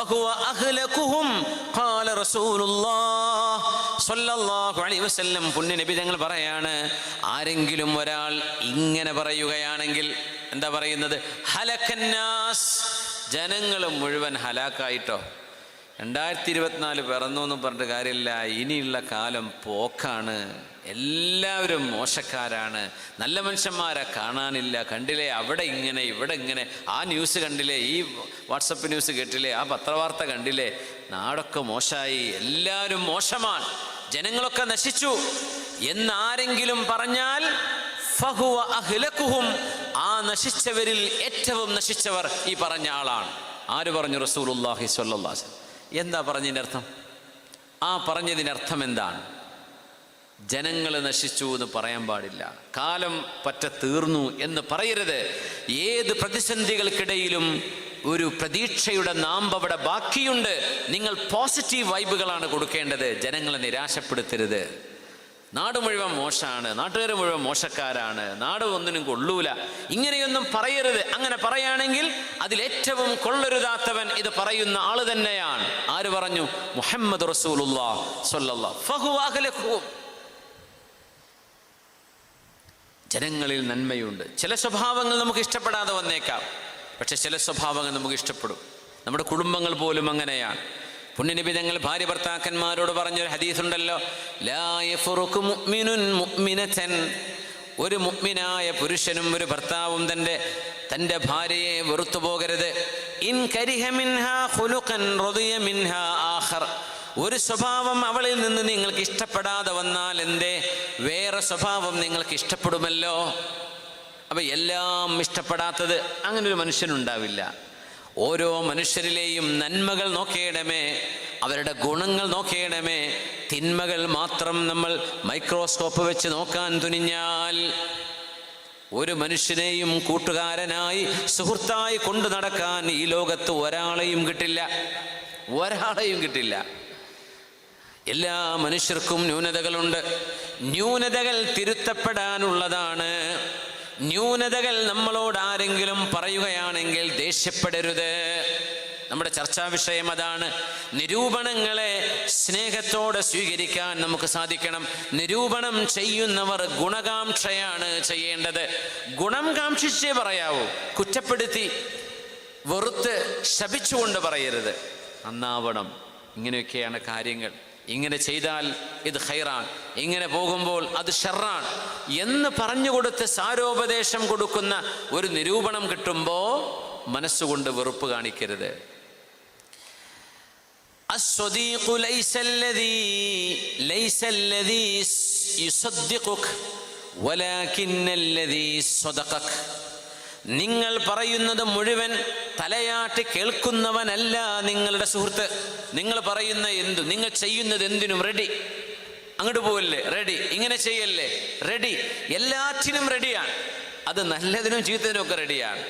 ഫഹുവ അഹ്ലകുഹും ഖാല റസൂലുള്ളാഹ് സ്വല്ലല്ലാഹു അലൈഹി വസല്ലം. പുണ്യ നബി തങ്ങൾ പറയാണ്, ആരെങ്കിലും ഒരാൾ ഇങ്ങനെ പറയുകയാണെങ്കിൽ, എന്താ പറയുന്നത്? ഹലക്കന്നാസ്, ജനങ്ങൾ മുഴുവൻ ഹലാക്കായിട്ടോ. 2024 പിറന്നു എന്ന് പറഞ്ഞിട്ട് കാര്യമില്ല. ഇനിയുള്ള കാലം പോക്കാണ്. എല്ലാവരും മോശക്കാരാണ്. നല്ല മനുഷ്യന്മാരെ കാണാനില്ല. കണ്ടില്ലേ, അവിടെ ഇങ്ങനെ ഇവിടെ ഇങ്ങനെ. ആ ന്യൂസ് കണ്ടില്ലേ, ഈ വാട്സപ്പ് ന്യൂസ് കേട്ടില്ലേ, ആ പത്രവാർത്ത കണ്ടില്ലേ, നാടൊക്കെ മോശമായി, എല്ലാവരും മോശമാണ്, ജനങ്ങളൊക്കെ നശിച്ചു എന്നാരെങ്കിലും പറഞ്ഞാൽ ഫഹുവ അഹ്ലകുഹും, ആ നശിച്ചവരിൽ ഏറ്റവും നശിച്ചവർ ഈ പറഞ്ഞ ആളാണ്. ആര് പറഞ്ഞു? റസൂലുള്ളാഹി സ്വല്ലല്ലാഹു അലൈഹി വസല്ലം. എന്താ പറഞ്ഞതിൻ്റെ അർത്ഥം? ആ പറഞ്ഞതിനർത്ഥം എന്താണ്? ജനങ്ങൾ നശിച്ചു എന്ന് പറയാൻ പാടില്ല, കാലം പറ്റ തീർന്നു എന്ന് പറയരുത്. ഏത് പ്രതിസന്ധികൾക്കിടയിലും ഒരു പ്രതീക്ഷയുടെ നാമ്പവിടെ ബാക്കിയുണ്ട്. നിങ്ങൾ പോസിറ്റീവ് വൈബുകളാണ് കൊടുക്കേണ്ടത്, ജനങ്ങളെ നിരാശപ്പെടുത്തരുത്. നാട് മുഴുവൻ മോശമാണ്, നാട്ടുകാർ മുഴുവൻ മോശക്കാരാണ്, നാട് ഒന്നിനും കൊള്ളൂല, ഇങ്ങനെയൊന്നും പറയരുത്. അങ്ങനെ പറയുകയാണെങ്കിൽ അതിലേറ്റവും കൊള്ളരുതാത്തവൻ ഇത് പറയുന്ന ആള് തന്നെയാണ്. ആര് പറഞ്ഞു? മുഹമ്മദ് റസൂലുള്ളാഹി സ്വല്ലല്ലാഹു ഫഹുവ അഹ്ലകുഹും. ജനങ്ങളിൽ നന്മയുണ്ട്. ചില സ്വഭാവങ്ങൾ നമുക്ക് ഇഷ്ടപ്പെടാതെ വന്നേക്കാം, പക്ഷെ ചില സ്വഭാവങ്ങൾ നമുക്ക് ഇഷ്ടപ്പെടും. നമ്മുടെ കുടുംബങ്ങൾ പോലും അങ്ങനെയാണ്. പുണ്യനബി തങ്ങൾ ഭാര്യ ഭർത്താക്കന്മാരോട് പറഞ്ഞൊരു ഹദീസുണ്ടല്ലോ, ലാ യഫറുഖു മുഅ്മിനുൻ മുഅ്മിനതൻ, ഒരു മുഅ്മിനായ പുരുഷനും ഒരു ഭർത്താവും തൻ്റെ ഭാര്യയെ വെറുത്തു പോകരുത്. ഇൻ കരിഹ മിൻഹാ ഖുലുഖൻ റദിയ മിൻഹാ ആഖർ, ഒരു സ്വഭാവം അവളിൽ നിന്ന് നിങ്ങൾക്ക് ഇഷ്ടപ്പെടാതെ വന്നാൽ എന്തേ, വേറെ സ്വഭാവം നിങ്ങൾക്ക് ഇഷ്ടപ്പെടുമല്ലോ. അപ്പം എല്ലാം ഇഷ്ടപ്പെടാത്തത് അങ്ങനൊരു മനുഷ്യനുണ്ടാവില്ല. ഓരോ മനുഷ്യരിലെയും നന്മകൾ നോക്കേണമേ, അവരുടെ ഗുണങ്ങൾ നോക്കേണമേ. തിന്മകൾ മാത്രം നമ്മൾ മൈക്രോസ്കോപ്പ് വെച്ച് നോക്കാൻ തുനിഞ്ഞാൽ ഒരു മനുഷ്യനെയും കൂട്ടുകാരനായി സുഹൃത്തായി കൊണ്ടു നടക്കാൻ ഈ ലോകത്ത് ഒരാളെയും കിട്ടില്ല. എല്ലാ മനുഷ്യർക്കും ന്യൂനതകളുണ്ട്. ന്യൂനതകൾ തിരുത്തപ്പെടാനുള്ളതാണ്. ന്യൂനതകൾ നമ്മളോട് ആരെങ്കിലും പറയുകയാണെങ്കിൽ ദേഷ്യപ്പെടരുത്. നമ്മുടെ ചർച്ചാ വിഷയം അതാണ്. നിരൂപണങ്ങളെ സ്നേഹത്തോടെ സ്വീകരിക്കാൻ നമുക്ക് സാധിക്കണം. നിരൂപണം ചെയ്യുന്നവർ ഗുണകാംക്ഷയാണ് ചെയ്യേണ്ടത്. ഗുണം കാംക്ഷിച്ചേ പറയാവൂ. കുറ്റപ്പെടുത്തി വെറുത്ത് ശപിച്ചുകൊണ്ട് പറയരുത്. നന്നാവണം, ഇങ്ങനെയൊക്കെയാണ് കാര്യങ്ങൾ, ഇങ്ങനെ ചെയ്താൽ ഇത് ഖൈറാൻ, ഇങ്ങനെ പോകുമ്പോൾ അത് ഷർറാൻ എന്ന് പറഞ്ഞുകൊടുത്ത് സാരോപദേശം കൊടുക്കുന്ന ഒരു നിരൂപണം കിട്ടുമ്പോൾ മനസ്സുകൊണ്ട് വെറുപ്പ് കാണിക്കരുത്. അസ്സദീഖു ലൈസല്ലദീ യുസദ്ദിഖുക വലാകിന്നല്ലദീ സദഖക, നിങ്ങൾ പറയുന്നത് മുഴുവൻ തലയാട്ടി കേൾക്കുന്നവനല്ല നിങ്ങളുടെ സുഹൃത്ത്. നിങ്ങൾ പറയുന്ന എന്തും, നിങ്ങൾ ചെയ്യുന്നത് എന്തിനും റെഡി. അങ്ങോട്ട് പോവല്ലേ, റെഡി. ഇങ്ങനെ ചെയ്യല്ലേ, റെഡി. എല്ലാറ്റിനും റെഡിയാണ്. അത് നല്ലതിനും ചീത്തതിനും ഒക്കെ റെഡിയാണ്.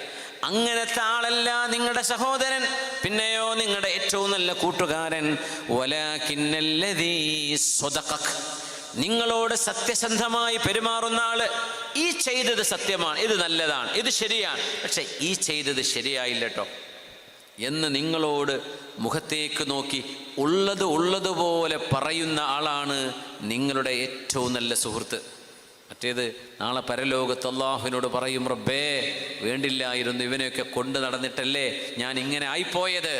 അങ്ങനത്തെ ആളല്ല നിങ്ങളുടെ സഹോദരൻ. പിന്നെയോ നിങ്ങളുടെ ഏറ്റവും നല്ല കൂട്ടുകാരൻ. വലാകിന്നല്ലദീ സദഖക, നിങ്ങളോട് സത്യസന്ധമായി പെരുമാറുന്ന ആള്. ഈ ചെയ്തത് സത്യമാണ്, ഇത് നല്ലതാണ്, ഇത് ശരിയാണ്, പക്ഷെ ഈ ചെയ്തത് ശരിയായില്ല കേട്ടോ എന്ന് നിങ്ങളോട് മുഖത്തേക്ക് നോക്കി ഉള്ളതുപോലെ പറയുന്ന ആളാണ് നിങ്ങളുടെ ഏറ്റവും നല്ല സുഹൃത്ത്. മറ്റേത് നാളെ പരലോകത്ത് അല്ലാഹുവിനോട് പറയും, റബ്ബേ വേണ്ടില്ലായിരുന്നു, ഇവനെയൊക്കെ കൊണ്ട് നടന്നിട്ടല്ലേ ഞാൻ ഇങ്ങനെ ആയിപ്പോയത്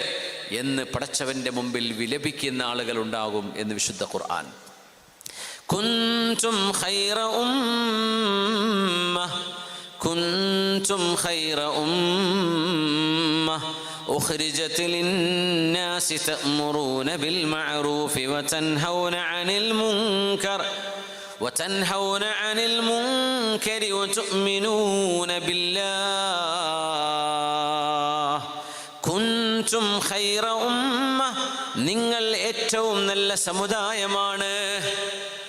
എന്ന് പടച്ചവന്റെ മുമ്പിൽ വിലപിക്കുന്ന ആളുകൾ ഉണ്ടാകും എന്ന് വിശുദ്ധ ഖുർആൻ. കുൻതും ഖൈറ ഉമ്മ ഉഖ്രിജത് ലിന്നാസി തഅ്മുറൂന ബിൽ മഅറൂഫി വതൻഹൗന അനിൽ മുൻകരി വതുഅ്മിനൂന ബില്ലാഹ്. കുൻതും ഖൈറ ഉമ്മ, നിങ്ങൾ ഏറ്റവും നല്ല സമുദായമാണ്.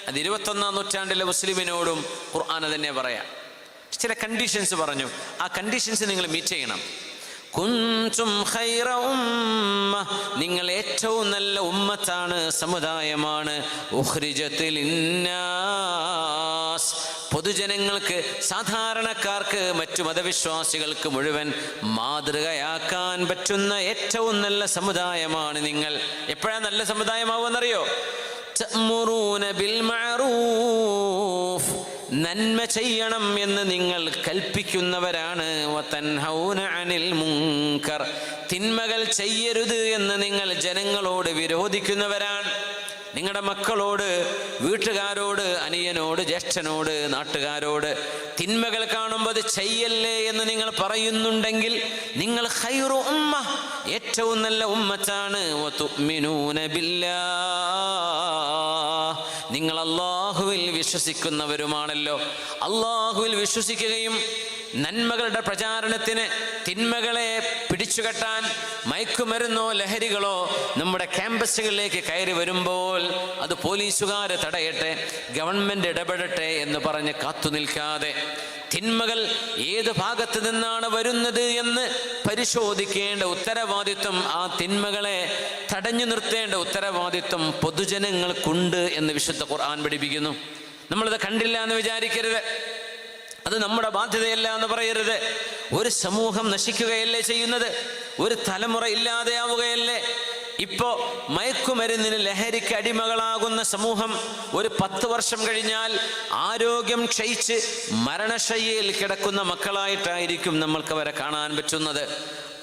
അത് 21-ാം നൂറ്റാണ്ടിലെ മുസ്ലിമിനോടും ഖുർആൻ തന്നെ പറയാം. ചില കണ്ടീഷൻസ് പറഞ്ഞു, ആ കണ്ടീഷൻസ് നിങ്ങൾ മീറ്റ് ചെയ്യണം. കുൻതും ഖൈറ ഉമ്മ, നിങ്ങൾ ഏറ്റവും നല്ല ഉമ്മത്താണ്, സമുദായമാണ്. ഉഖ്രിജത് ലിന്നാസ്, പൊതുജനങ്ങൾക്ക്, സാധാരണക്കാർക്ക്, മറ്റു മതവിശ്വാസികൾക്ക് മുഴുവൻ മാതൃകയാക്കാൻ പറ്റുന്ന ഏറ്റവും നല്ല സമുദായമാണ് നിങ്ങൾ. എപ്പോഴാണ് നല്ല സമുദായമാവുമെന്നറിയോ? തഅ്മുറൂന ബിൽ മഅറൂഫ്, നന്മ ചെയ്യണം എന്ന് നിങ്ങൾ കൽപ്പിക്കുന്നവരാണ്. വതൻഹൗന അനിൽ മുൻകർ, തിന്മകൾ ചെയ്യരുത് എന്ന് നിങ്ങൾ ജനങ്ങളോട് വിരോധിക്കുന്നവരാണ്. നിങ്ങളുടെ മക്കളോട്, വീട്ടുകാരോട്, അനിയനോട്, ജ്യേഷ്ഠനോട്, നാട്ടുകാരോട് തിന്മകൾ കാണുമ്പോൾ അത് ചെയ്യല്ലേ എന്ന് നിങ്ങൾ പറയുന്നുണ്ടെങ്കിൽ നിങ്ങൾ ഖൈറു ഉമ്മ, ഏറ്റവും നല്ല ഉമ്മത്താണ്. വതുഅ്മിനൂന ബില്ലാഹ്, നിങ്ങൾ അല്ലാഹുവിൽ വിശ്വസിക്കുന്നവരുമാണല്ലോ. അല്ലാഹുവിൽ വിശ്വസിക്കുകയും നന്മകളുടെ പ്രചാരണത്തിന്, തിന്മകളെ പിടിച്ചുകെട്ടാൻ മയക്കുമരുന്നോ ലഹരികളോ നമ്മുടെ ക്യാമ്പസുകളിലേക്ക് കയറി വരുമ്പോൾ അത് പോലീസുകാർ തടയട്ടെ, ഗവൺമെൻറ് ഇടപെടട്ടെ എന്ന് പറഞ്ഞ് കാത്തു നിൽക്കാതെ തിന്മകൾ ഏത് ഭാഗത്ത് നിന്നാണ് വരുന്നത് എന്ന് പരിശോധിക്കേണ്ട ഉത്തരവാദിത്വം, ആ തിന്മകളെ തടഞ്ഞു നിർത്തേണ്ട ഉത്തരവാദിത്വം പൊതുജനങ്ങൾക്കുണ്ട് എന്ന് വിശുദ്ധ ഖുർആൻ പഠിപ്പിക്കുന്നു. നമ്മളത് കണ്ടില്ല എന്ന് വിചാരിക്കരുത്, അത് നമ്മുടെ ബാധ്യതയല്ല എന്ന് പറയരുത്. ഒരു സമൂഹം നശിക്കുകയല്ലേ ചെയ്യുന്നത്, ഒരു തലമുറ ഇല്ലാതെയാവുകയല്ലേ. ഇപ്പോൾ മയക്കുമരുന്നിന്, ലഹരിക്ക് അടിമകളാകുന്ന സമൂഹം ഒരു 10 വർഷം കഴിഞ്ഞാൽ ആരോഗ്യം ക്ഷയിച്ച് മരണശയ്യയിൽ കിടക്കുന്ന മക്കളായിട്ടായിരിക്കും നമ്മൾക്ക് അവരെ കാണാൻ പറ്റുന്നത്.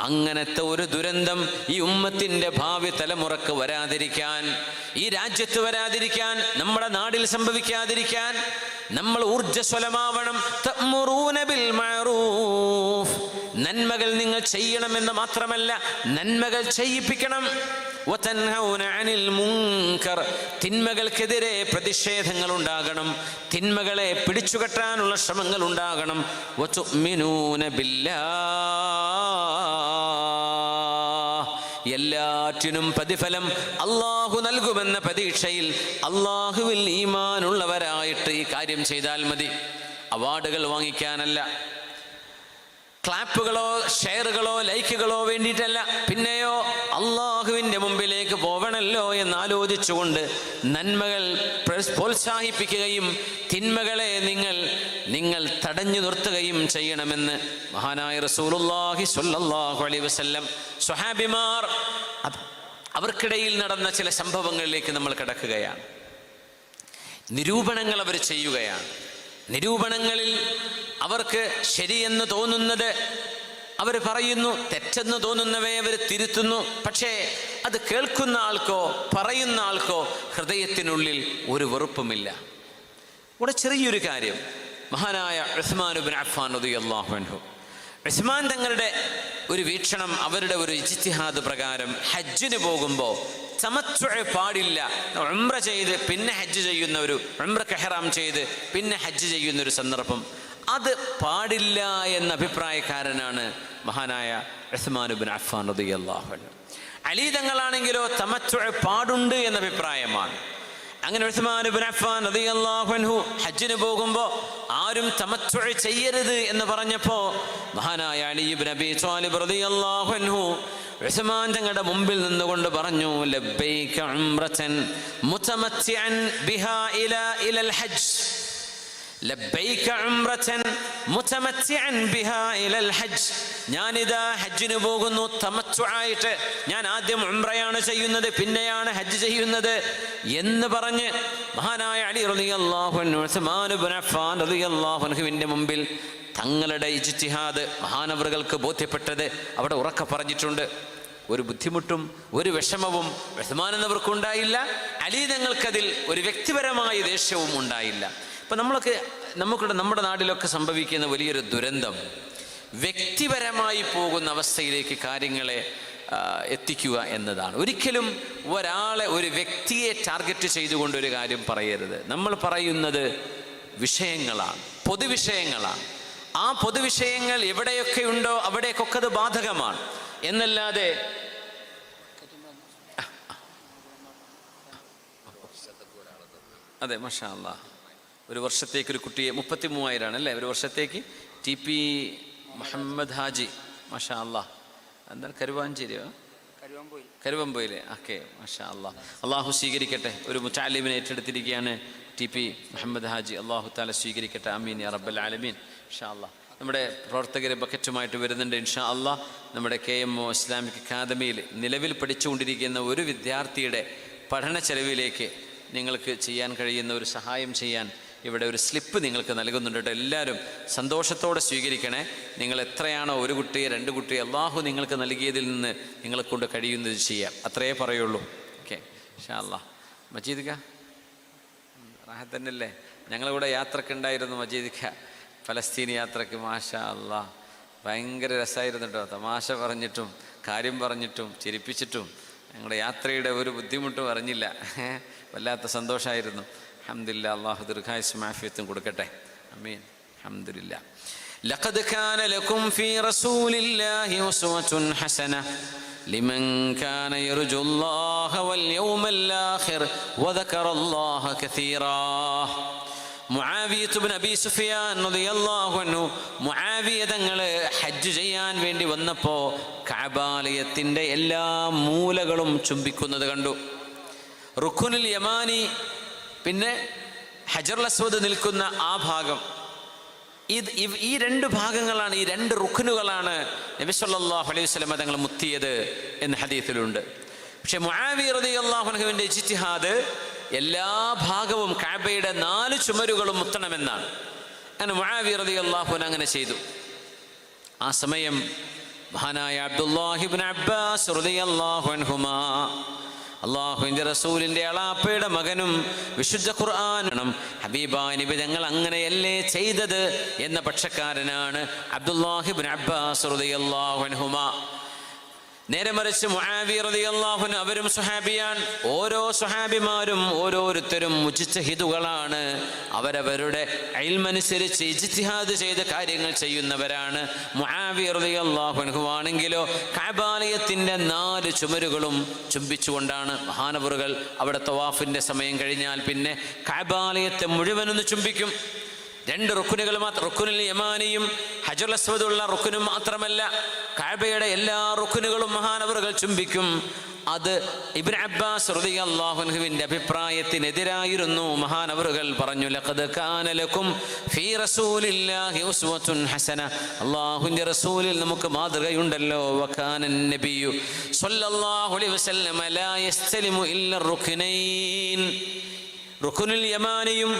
അങ്ങനത്തെ ഒരു ദുരന്തം ഈ ഉമ്മത്തിൻ്റെ ഭാവി തലമുറക്ക് വരാതിരിക്കാൻ, ഈ രാജ്യത്ത് വരാതിരിക്കാൻ, നമ്മുടെ നാടിൽ സംഭവിക്കാതിരിക്കാൻ നമ്മൾ ഊർജ്ജസ്വലമാവണം. തഅ്മുറൂന ബിൽ മഅറൂഫ്, നന്മകൾ നിങ്ങൾ ചെയ്യണമെന്ന് മാത്രമല്ല, നന്മകൾ ചെയ്യിപ്പിക്കണം. വതൻഹൗന അനിൽ മുൻകർ, തിന്മകൾക്കെതിരെ പ്രതിഷേധങ്ങൾ ഉണ്ടാകണം, തിന്മകളെ പിടിച്ചുകെട്ടാനുള്ള ശ്രമങ്ങൾ ഉണ്ടാകണം. വതുഅ്മിനൂന ബില്ലാഹ്, എല്ലാറ്റിനും പ്രതിഫലം അള്ളാഹു നൽകുമെന്ന പ്രതീക്ഷയിൽ അള്ളാഹുവിൽ ഈമാനുള്ളവരായിട്ട് ഈ കാര്യം ചെയ്താൽ മതി. അവാർഡുകൾ വാങ്ങിക്കാനല്ല, ക്ലാപ്പുകളോ ഷെയറുകളോ ലൈക്കുകളോ വേണ്ടിയിട്ടല്ല, പിന്നെയോ അള്ളാഹുവിൻ്റെ മുമ്പിലേക്ക് പോവണമല്ലോ എന്ന് ആലോചിച്ചുകൊണ്ട് നന്മകൾ പ്രോത്സാഹിപ്പിക്കുകയും തിന്മകളെ നിങ്ങൾ തടഞ്ഞു നിർത്തുകയും ചെയ്യണമെന്ന് മഹാനായ റസൂലുള്ളാഹി സ്വല്ലല്ലാഹു അലൈഹി വസല്ലം. സ്വഹാബിമാർ, അവർക്കിടയിൽ നടന്ന ചില സംഭവങ്ങളിലേക്ക് നമ്മൾ കിടക്കുകയാണ്. നിരൂപണങ്ങൾ അവർ ചെയ്യുകയാണ്. നിരൂപണങ്ങളിൽ അവർക്ക് ശരിയെന്ന് തോന്നുന്നത് അവർ പറയുന്നു, തെറ്റെന്ന് തോന്നുന്നവയെ അവർ തിരുത്തുന്നു. പക്ഷേ അത് കേൾക്കുന്ന ആൾക്കോ പറയുന്ന ആൾക്കോ ഹൃദയത്തിനുള്ളിൽ ഒരു വെറുപ്പുമില്ല. ഇവിടെ ചെറിയൊരു കാര്യം, മഹാനായ ഉസ്മാൻ ഇബ്നു അഫ്ഫാൻ റളിയല്ലാഹു അൻഹു, ഉസ്മാൻ തങ്ങളുടെ ഒരു വീക്ഷണം, അവരുടെ ഒരു ഇജ്തിഹാദ് പ്രകാരം ഹജ്ജിന് പോകുമ്പോൾ തമത്തു പാടില്ല. ഉംറ ചെയ്ത് പിന്നെ ഹജ്ജ് ചെയ്യുന്ന ഒരു, ഉംറക്ക് ഇഹ്റാം ചെയ്ത് പിന്നെ ഹജ്ജ് ചെയ്യുന്ന ഒരു സന്ദർഭം, അത് പാടില്ല എന്ന അഭിപ്രായക്കാരനാണ് മഹാനായ ഉസ്മാൻ ഇബ്നു അഫ്ഫാൻ റളിയല്ലാഹു അൻഹു. അലി തങ്ങളാണെങ്കിലോ തമത്തു പാടുണ്ട് എന്ന അഭിപ്രായമാണ്. അങ്ങനെ ഉസ്മാൻ ഇബ്നു അഫ്ഫാൻ റളിയല്ലാഹു അൻഹു ഹജ്ജിന് പോകുമ്പോൾ ആരും തമത്തു ചെയ്യരുത് എന്ന് പറഞ്ഞപ്പോൾ മഹാനായ അലി ഇബ്നു അബീ ത്വാലിബ് റളിയല്ലാഹു അൻഹു ഉസ്മാൻ തങ്ങളുടെ മുമ്പിൽ നിന്നുകൊണ്ട് പറഞ്ഞു, ലബ്ബൈക ഉംറതൻ മുതമത്തിഅൻ ബിഹാ ഇലൽ ഹജ്ജ്, ലബ്ബൈക ഉംറതൻ മുതമത്തിഅൻ ബിഹാ ഇലൽ ഹജ്ജ്, ഞാനിതാ ഹജ്ജിന് പോകുന്നു തമത്തുആയിട്ട്, ഞാൻ ആദ്യം ഉംറയാണ് ചെയ്യുന്നത്, പിന്നെയാണ് ഹജ്ജ് ചെയ്യുന്നത് എന്ന് പറഞ്ഞ് മഹാനായ അലി റളിയല്ലാഹു അൻഹു ഉസ്മാൻ ഇബ്നു അഫ്ഫാൻ റളിയല്ലാഹു അൻഹുവിൻ്റെ മുമ്പിൽ തങ്ങളുടെ ഇജ്തിഹാദ് മഹാനവറുകൾക്ക് ബോധ്യപ്പെട്ടത് അവിടെ ഉറക്കെ പറഞ്ഞിട്ടുണ്ട്. ഒരു ബുദ്ധിമുട്ടും ഒരു വിഷമവും ഉസ്മാൻ എന്നവർക്കുണ്ടായില്ല, അലി തങ്ങൾക്കതിൽ ഒരു വ്യക്തിപരമായ ദേഷ്യവും ഉണ്ടായില്ല. ഇപ്പം നമ്മുടെ നാട്ടിലൊക്കെ സംഭവിക്കുന്ന വലിയൊരു ദുരന്തം, വ്യക്തിപരമായി പോകുന്ന അവസ്ഥയിലേക്ക് കാര്യങ്ങളെ എത്തിക്കുക എന്നതാണ്. ഒരിക്കലും ഒരാളെ, ഒരു വ്യക്തിയെ ടാർഗറ്റ് ചെയ്തുകൊണ്ടൊരു കാര്യം പറയരുത്. നമ്മൾ പറയുന്നത് വിഷയങ്ങളാണ്, പൊതുവിഷയങ്ങളാണ്. ആ പൊതുവിഷയങ്ങൾ എവിടെയൊക്കെ ഉണ്ടോ അവിടേക്കൊക്കെ അത് ബാധകമാണ് എന്നല്ലാതെ അതെ മാഷാ അല്ലാഹ്, ഒരു വർഷത്തേക്ക് ഒരു കുട്ടിയെ 33,000 അല്ലേ ഒരു വർഷത്തേക്ക്. TP മുഹമ്മദ് ഹാജി, മാഷാ അല്ലാഹ്, എന്താണ് കരുവാഞ്ചേരിയോ? കരുവമ്പൊയിലെ. ഓക്കെ, മാഷാ അല്ലാഹ്. അള്ളാഹു സ്വീകരിക്കട്ടെ. ഒരു മുതഅല്ലിമിനെ ഏറ്റെടുത്തിരിക്കുകയാണ് TP മുഹമ്മദ് ഹാജി. അള്ളാഹു തആല സ്വീകരിക്കട്ടെ. ആമീൻ യാ റബ്ബൽ ആലമീൻ. ഇൻഷാ അല്ലാഹ് നമ്മുടെ പ്രവർത്തകർ ബക്കറ്റുമായിട്ട് വരുന്നുണ്ട്. ഇൻഷാ അല്ലാഹ് നമ്മുടെ KMO ഇസ്ലാമിക് അക്കാദമിയിൽ നിലവിൽ പഠിച്ചുകൊണ്ടിരിക്കുന്ന ഒരു വിദ്യാർത്ഥിയുടെ പഠന ചെലവിലേക്ക് നിങ്ങൾക്ക് ചെയ്യാൻ കഴിയുന്ന ഒരു സഹായം ചെയ്യാൻ ഇവിടെ ഒരു സ്ലിപ്പ് നിങ്ങൾക്ക് നൽകുന്നുണ്ട്. എല്ലാവരും സന്തോഷത്തോടെ സ്വീകരിക്കണേ. നിങ്ങൾ എത്രയാണോ, ഒരു കുട്ടിയെ 2 കുട്ടിയെ അള്ളാഹു നിങ്ങൾക്ക് നൽകിയതിൽ നിന്ന് നിങ്ങളെ കൊണ്ട് കഴിയുന്നത് ചെയ്യാം. അത്രയേ പറയുള്ളൂ. ഓക്കെ, ഇൻഷാ അല്ലാഹ്. മജീദ് ക റാഹത്തന്നല്ലേ? ഞങ്ങളിവിടെ യാത്രക്കുണ്ടായിരുന്നു മജീദ് ക, ഫലസ്തീൻ യാത്രക്ക്. മാഷാ അല്ലാഹ്, ഭയങ്കര രസമായിരുന്നു കേട്ടോ. തമാശ പറഞ്ഞിട്ടും കാര്യം പറഞ്ഞിട്ടും ചിരിപ്പിച്ചിട്ടും ഞങ്ങളുടെ യാത്രയുടെ ഒരു ബുദ്ധിമുട്ടും അറിഞ്ഞില്ല. വല്ലാത്ത സന്തോഷമായിരുന്നു. അൽഹംദുലില്ലാ, അല്ലാഹു ദീർഘായുസ്സും ആഫിയത്തും കൊടുക്കട്ടെ. ആമീൻ. അൽഹംദുലില്ലാ. ലഖദ് കാന ലക്കും ഫീ റസൂലില്ലാഹി ഉസ്വത്തുൻ ഹസന ലിമൻ കാന യർജുല്ലാഹ വൽ യൗമൽ ആഖിർ വദക്കറല്ലാഹ കസീറാ. മുആവിയ ഇബ്നു അബീ സുഫിയാൻ റളിയല്ലാഹു അൻഹു, മുആവിയ തങ്ങൾ ഹജ്ജ് ചെയ്യാൻ വേണ്ടി വന്നപ്പോൾ കഅബാലയത്തിൻ്റെ എല്ലാ മൂലകളും ചുംബിക്കുന്നത് കണ്ടു. റുക്നുൽ യമാനി, പിന്നെ ഹജറുൽ അസ്വദ് നിൽക്കുന്ന ആ ഭാഗം, ഈ 2 ഭാഗങ്ങളാണ്, ഈ 2 റുക്നുകളാണ് നബി സല്ലല്ലാഹു അലൈഹി വസല്ലം തങ്ങൾ മുത്തിയത് എന്ന് ഹദീസിലുണ്ട്. പക്ഷെ മുആവിയ റളിയല്ലാഹു അൻഹുവിൻ്റെ ഇജ്തിഹാദ് എല്ലാ ഭാഗവും കഅബയുടെ 4 ചുമരുകളും മുത്തണമെന്നാണ്. അങ്ങനെ മുആവിയ റളിയല്ലാഹു അൻഹു അങ്ങനെ ചെയ്തു. ആ സമയം മഹാനായ അബ്ദുല്ലാഹി ഇബ്നു അബ്ബാസ് റളിയല്ലാഹു അൻഹുമാ, അള്ളാഹുവിൻ്റെ റസൂലിൻ്റെ അളാപ്പയുടെ മകനും വിശുദ്ധ ഖുർആനും ഹബീബായ നബി തങ്ങൾ അങ്ങനെയല്ലേ ചെയ്തത് എന്ന പക്ഷക്കാരനാണ് അബ്ദുല്ലാഹി ഇബ്നു അബ്ബാസ് റളിയല്ലാഹു അൻഹുമാ. നേരെ മറിച്ച് മുആവിയ റളിയല്ലാഹു അൻഹു അവരും സ്വഹാബിയാണ്. ഓരോ സ്വഹാബിമാരും ഓരോരുത്തരും മുജ്തഹിദുകളാണ്. അവരവരുടെ ഇൽമനുസരിച്ച് ഇജ്തിഹാദ് ചെയ്ത കാര്യങ്ങൾ ചെയ്യുന്നവരാണ്. മുആവിയ റളിയല്ലാഹു അൻഹു ആണെങ്കിലോ കഅബാലയത്തിൻ്റെ 4 ചുമരുകളും ചുംബിച്ചുകൊണ്ടാണ്. മഹാനവറുകൾ അവിടെ തവാഫിൻ്റെ സമയം കഴിഞ്ഞാൽ പിന്നെ കഅബാലയത്തെ മുഴുവനൊന്ന് ചുംബിക്കും. 2 റുക്നുകൾ മാത്രം, റുക്നുൽ യമാനിയും ഹജറുൽ അസ്വദുള്ള റുക്നും മാത്രമല്ല, കഅബയുടെ എല്ലാ റുക്നുകളും മഹാനവറുകൾ ചുംബിക്കും. അത് ഇബ്നു അബ്ബാസ് റളിയല്ലാഹു അൻഹുവിൻ്റെ അഭിപ്രായത്തിനെതിരായിരുന്നു. മഹാനവറുകൾ പറഞ്ഞു, ലഖദ് കാന ലക്കും ഫീ റസൂലില്ലാഹി ഉസ്വത്തുൻ ഹസന, അല്ലാഹുവിൻ്റെ റസൂലിൽ നമുക്ക് മാതൃകയുണ്ടല്ലോ. വകാന നബിയു സ്വല്ലല്ലാഹു അലൈഹി വസല്ലം ലാ യസ്തലിമു ഇല്ല റുക്നൈൻ, റുക്നുൽ യമാനിയും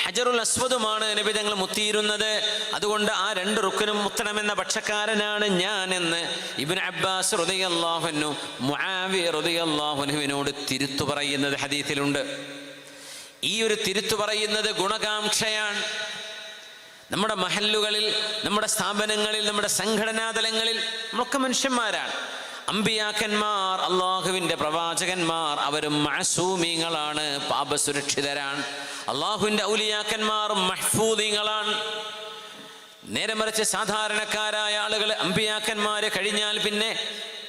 ഹജറുൽ അസ്വദുമാണ് നബി തങ്ങൾ മുത്തിയിരുന്നത്. അതുകൊണ്ട് ആ 2 റുക്നും മുത്തണമെന്ന പക്ഷക്കാരനാണ് ഞാനെന്ന് ഇബ്നു അബ്ബാസ് റളിയല്ലാഹു അൻഹു മുആവിയ റളിയല്ലാഹു അൻഹുവിനോട് തിരുത്തു പറയുന്നത് ഹദീസിലുണ്ട്. ഈ ഒരു തിരുത്തു പറയുന്നത് ഗുണകാംക്ഷയാണ്. നമ്മുടെ മഹല്ലുകളിൽ, നമ്മുടെ സ്ഥാപനങ്ങളിൽ, നമ്മുടെ സംഘടനാതലങ്ങളിൽ നമ്മളൊക്കെ മനുഷ്യന്മാരാണ്. അമ്പിയാക്കന്മാർ, അള്ളാഹുവിൻ്റെ പ്രവാചകന്മാർ, അവരും മഅസൂമീങ്ങളാണ്, പാപസുരക്ഷിതരാണ്. അള്ളാഹുവിൻ്റെ ഔലിയാക്കന്മാർ മഹ്ഫൂദീങ്ങളാണ്. നേരെ മറിച്ച് സാധാരണക്കാരായ ആളുകൾ അമ്പിയാക്കന്മാരെ കഴിഞ്ഞാൽ പിന്നെ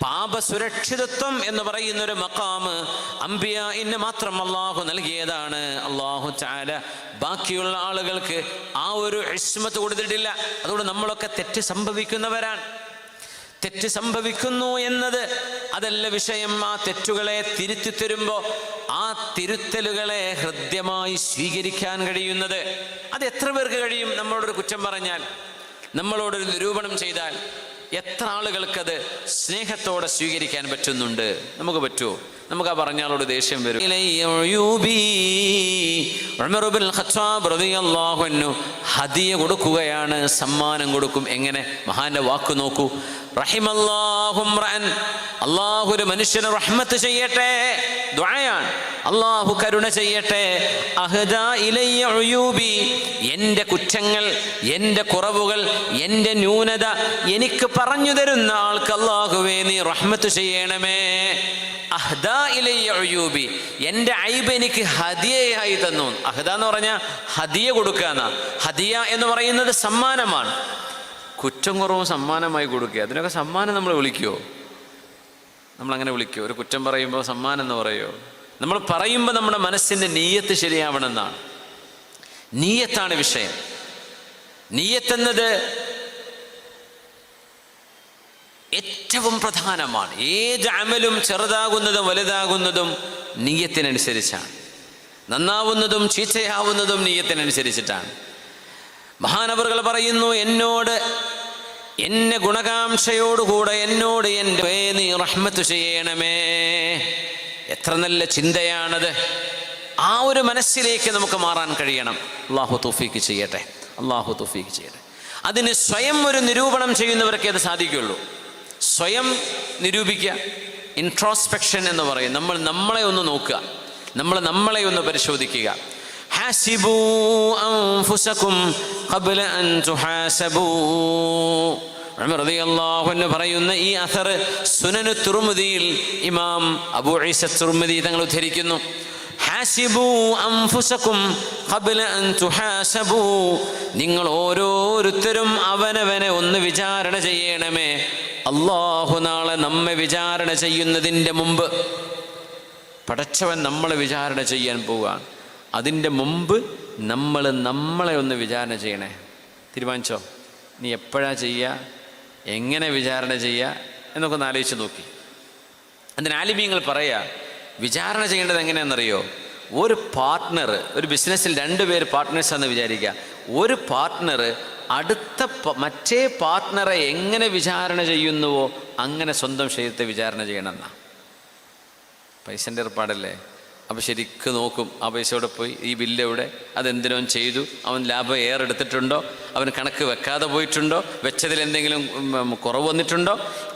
പാപസുരക്ഷിതത്വം എന്ന് പറയുന്നൊരു മഖാമ് അമ്പിയാഇന് മാത്രം അള്ളാഹു നൽകിയതാണ്. അള്ളാഹു തആല ബാക്കിയുള്ള ആളുകൾക്ക് ആ ഒരു ഇസ്മത്ത് കൊടുത്തിട്ടില്ല. അതുകൊണ്ട് നമ്മളൊക്കെ തെറ്റ് സംഭവിക്കുന്നവരാണ്. തെറ്റ് സംഭവിക്കുന്നു എന്നത് അതല്ല വിഷയം. ആ തെറ്റുകളെ തിരുത്തി തരുമ്പോൾ ആ തിരുത്തലുകളെ ഹൃദ്യമായി സ്വീകരിക്കാൻ കഴിയുന്നത് അത് എത്ര പേർക്ക് കഴിയും? നമ്മളോടൊരു കുറ്റം പറഞ്ഞാൽ, നമ്മളോടൊരു നിരൂപണം ചെയ്താൽ എത്ര ആളുകൾക്കത് സ്നേഹത്തോടെ സ്വീകരിക്കാൻ പറ്റുന്നുണ്ട്? നമുക്ക് പറ്റുമോ? നമുക്ക് ആ പറഞ്ഞാളോട് ദേഷ്യം വരും. ഉമർ ഇബ്നുൽ ഖത്താബ് റളിയല്ലാഹു അൻഹു ഹദിയ കൊടുക്കുകയാണ്, സമ്മാനം കൊടുക്കും. എങ്ങനെ? മഹാന്റെ വാക്ക് നോക്കൂ. റഹിമല്ലാഹു ഇംറഅൻ, അല്ലാഹു ഒരു മനുഷ്യന് റഹ്മത്ത് ചെയ്യട്ടെ, ദുആയാണ്. അല്ലാഹു കരുണ ചെയ്യട്ടെ. അഹദാ ഇലയ്യ ഉയൂബി, എൻ്റെ കുറ്റങ്ങൾ, എൻ്റെ കുറവുകൾ, എൻ്റെ ന്യൂനത എനിക്ക് പറഞ്ഞു തരുന്ന ആൾക്ക് അല്ലാഹുവേ നീ റഹ്മത്ത് ചെയ്യണമേ. അഹ്ദാ ഇലയ്യ ഉയൂബി, എൻ്റെ ഐബ് എനിക്ക് ഹദിയയായി തന്നു. അഹ്ദ എന്ന് പറഞ്ഞാൽ ഹദിയ കൊടുക്കുക എന്നാ. ഹദിയ എന്ന് പറയുന്നത് സമ്മാനമാണ്. കുറ്റം കുറവും സമ്മാനമായി കൊടുക്കുക. അതിനൊക്കെ സമ്മാനം നമ്മൾ വിളിക്കുമോ? നമ്മളങ്ങനെ വിളിക്കുമോ? ഒരു കുറ്റം പറയുമ്പോൾ സമ്മാനം എന്ന് പറയുമോ? നമ്മൾ പറയുമ്പോൾ നമ്മുടെ മനസ്സിൻ്റെ നീയത്ത് ശരിയാവണമെന്നാണ്. നീയത്താണ് വിഷയം. നീയത്തെന്നത് ഏറ്റവും പ്രധാനമാണ്. ഏത് അമലും ചെറുതാകുന്നതും വലുതാകുന്നതും നിയ്യത്തിനനുസരിച്ചാണ്. നന്നാവുന്നതും ചീത്തയാവുന്നതും നിയ്യത്തിനനുസരിച്ചിട്ടാണ്. മഹാനവറുകൾ പറയുന്നു, എന്നോട് എന്നെ ഗുണകാംക്ഷയോടുകൂടെ എന്നോട് എൻ്റെ നീ റഹ്മത്ത് ചെയ്യണമേ. എത്ര നല്ല ചിന്തയാണത്. ആ ഒരു മനസ്സിലേക്ക് നമുക്ക് മാറാൻ കഴിയണം. അള്ളാഹു തൗഫീക്ക് ചെയ്യട്ടെ, അള്ളാഹു തൗഫീക്ക് ചെയ്യട്ടെ. അതിന് സ്വയം ഒരു നിരൂപണം ചെയ്യുന്നവർക്കേ അത് സാധിക്കുകയുള്ളൂ. സ്വയം നിരൂപിക്കുക, ഇൻട്രോസ്പെക്ഷൻ എന്ന് പറയും. നമ്മളെ ഒന്ന് നോക്കുക, നമ്മളെ ഒന്ന് പരിശോധിക്കുക. ഹാസിബൂ അൻഫുസകും ഖബ്ല അൻ തുഹാസബൂ. ഉമർ റളിയല്ലാഹു അൻഹു പറയുന്ന ഈ അസർ സുനനു തുർമുദിയിൽ ഇമാം അബൂ ഈസ തുർമുദി തങ്ങൾ ഉദ്ധരിക്കുന്നു. ഹാസിബൂ അൻഫുസകും ഖബ്ല അൻ തുഹാസബൂ. നിങ്ങൾ ഓരോരുത്തരും അവനവനെ ഒന്ന് വിചാരണ ചെയ്യണമേ. അല്ലാഹു നാളെ നമ്മെ വിചാരണ ചെയ്യുന്നതിൻ്റെ മുമ്പ്, പടച്ചവൻ നമ്മളെ വിചാരണ ചെയ്യാൻ പോവുകയാണ്. അതിൻ്റെ മുമ്പ് നമ്മളെ ഒന്ന് വിചാരണ ചെയ്യണേ. തീരുമാനിച്ചോ? നീ എപ്പോഴാണ് ചെയ്യുക, എങ്ങനെ വിചാരണ ചെയ്യുക എന്നൊക്കെ ഒന്ന് ആലോചിച്ച് നോക്കി. അതിന് ആലിമീങ്ങൾ പറയുക, വിചാരണ ചെയ്യേണ്ടത് എങ്ങനെയാണെന്നറിയോ? ഒരു പാർട്ട്ണർ, ഒരു ബിസിനസ്സിൽ 2 പേര് പാർട്ട്നേഴ്സാണെന്ന് വിചാരിക്കുക. ഒരു പാർട്ട്ണർ അടുത്ത മറ്റേ പാർട്ട്ണറെ എങ്ങനെ വിചാരണ ചെയ്യുന്നുവോ അങ്ങനെ സ്വന്തം ശരീരത്തെ വിചാരണ ചെയ്യണമെന്നാണ്. പൈസൻ്റെ ഏർപ്പാടല്ലേ? അപ്പോൾ ശരിക്കും നോക്കും, ആ പൈസ എവിടെ പോയി, ഈ ബില്ല് എവിടെ, അതെന്തിനോ ചെയ്തു, അവൻ ലാഭം എടുത്തിട്ടുണ്ടോ, അവൻ കണക്ക് വെക്കാതെ പോയിട്ടുണ്ടോ, വെച്ചതിൽ എന്തെങ്കിലും കുറവ് വന്നിട്ടുണ്ടോ.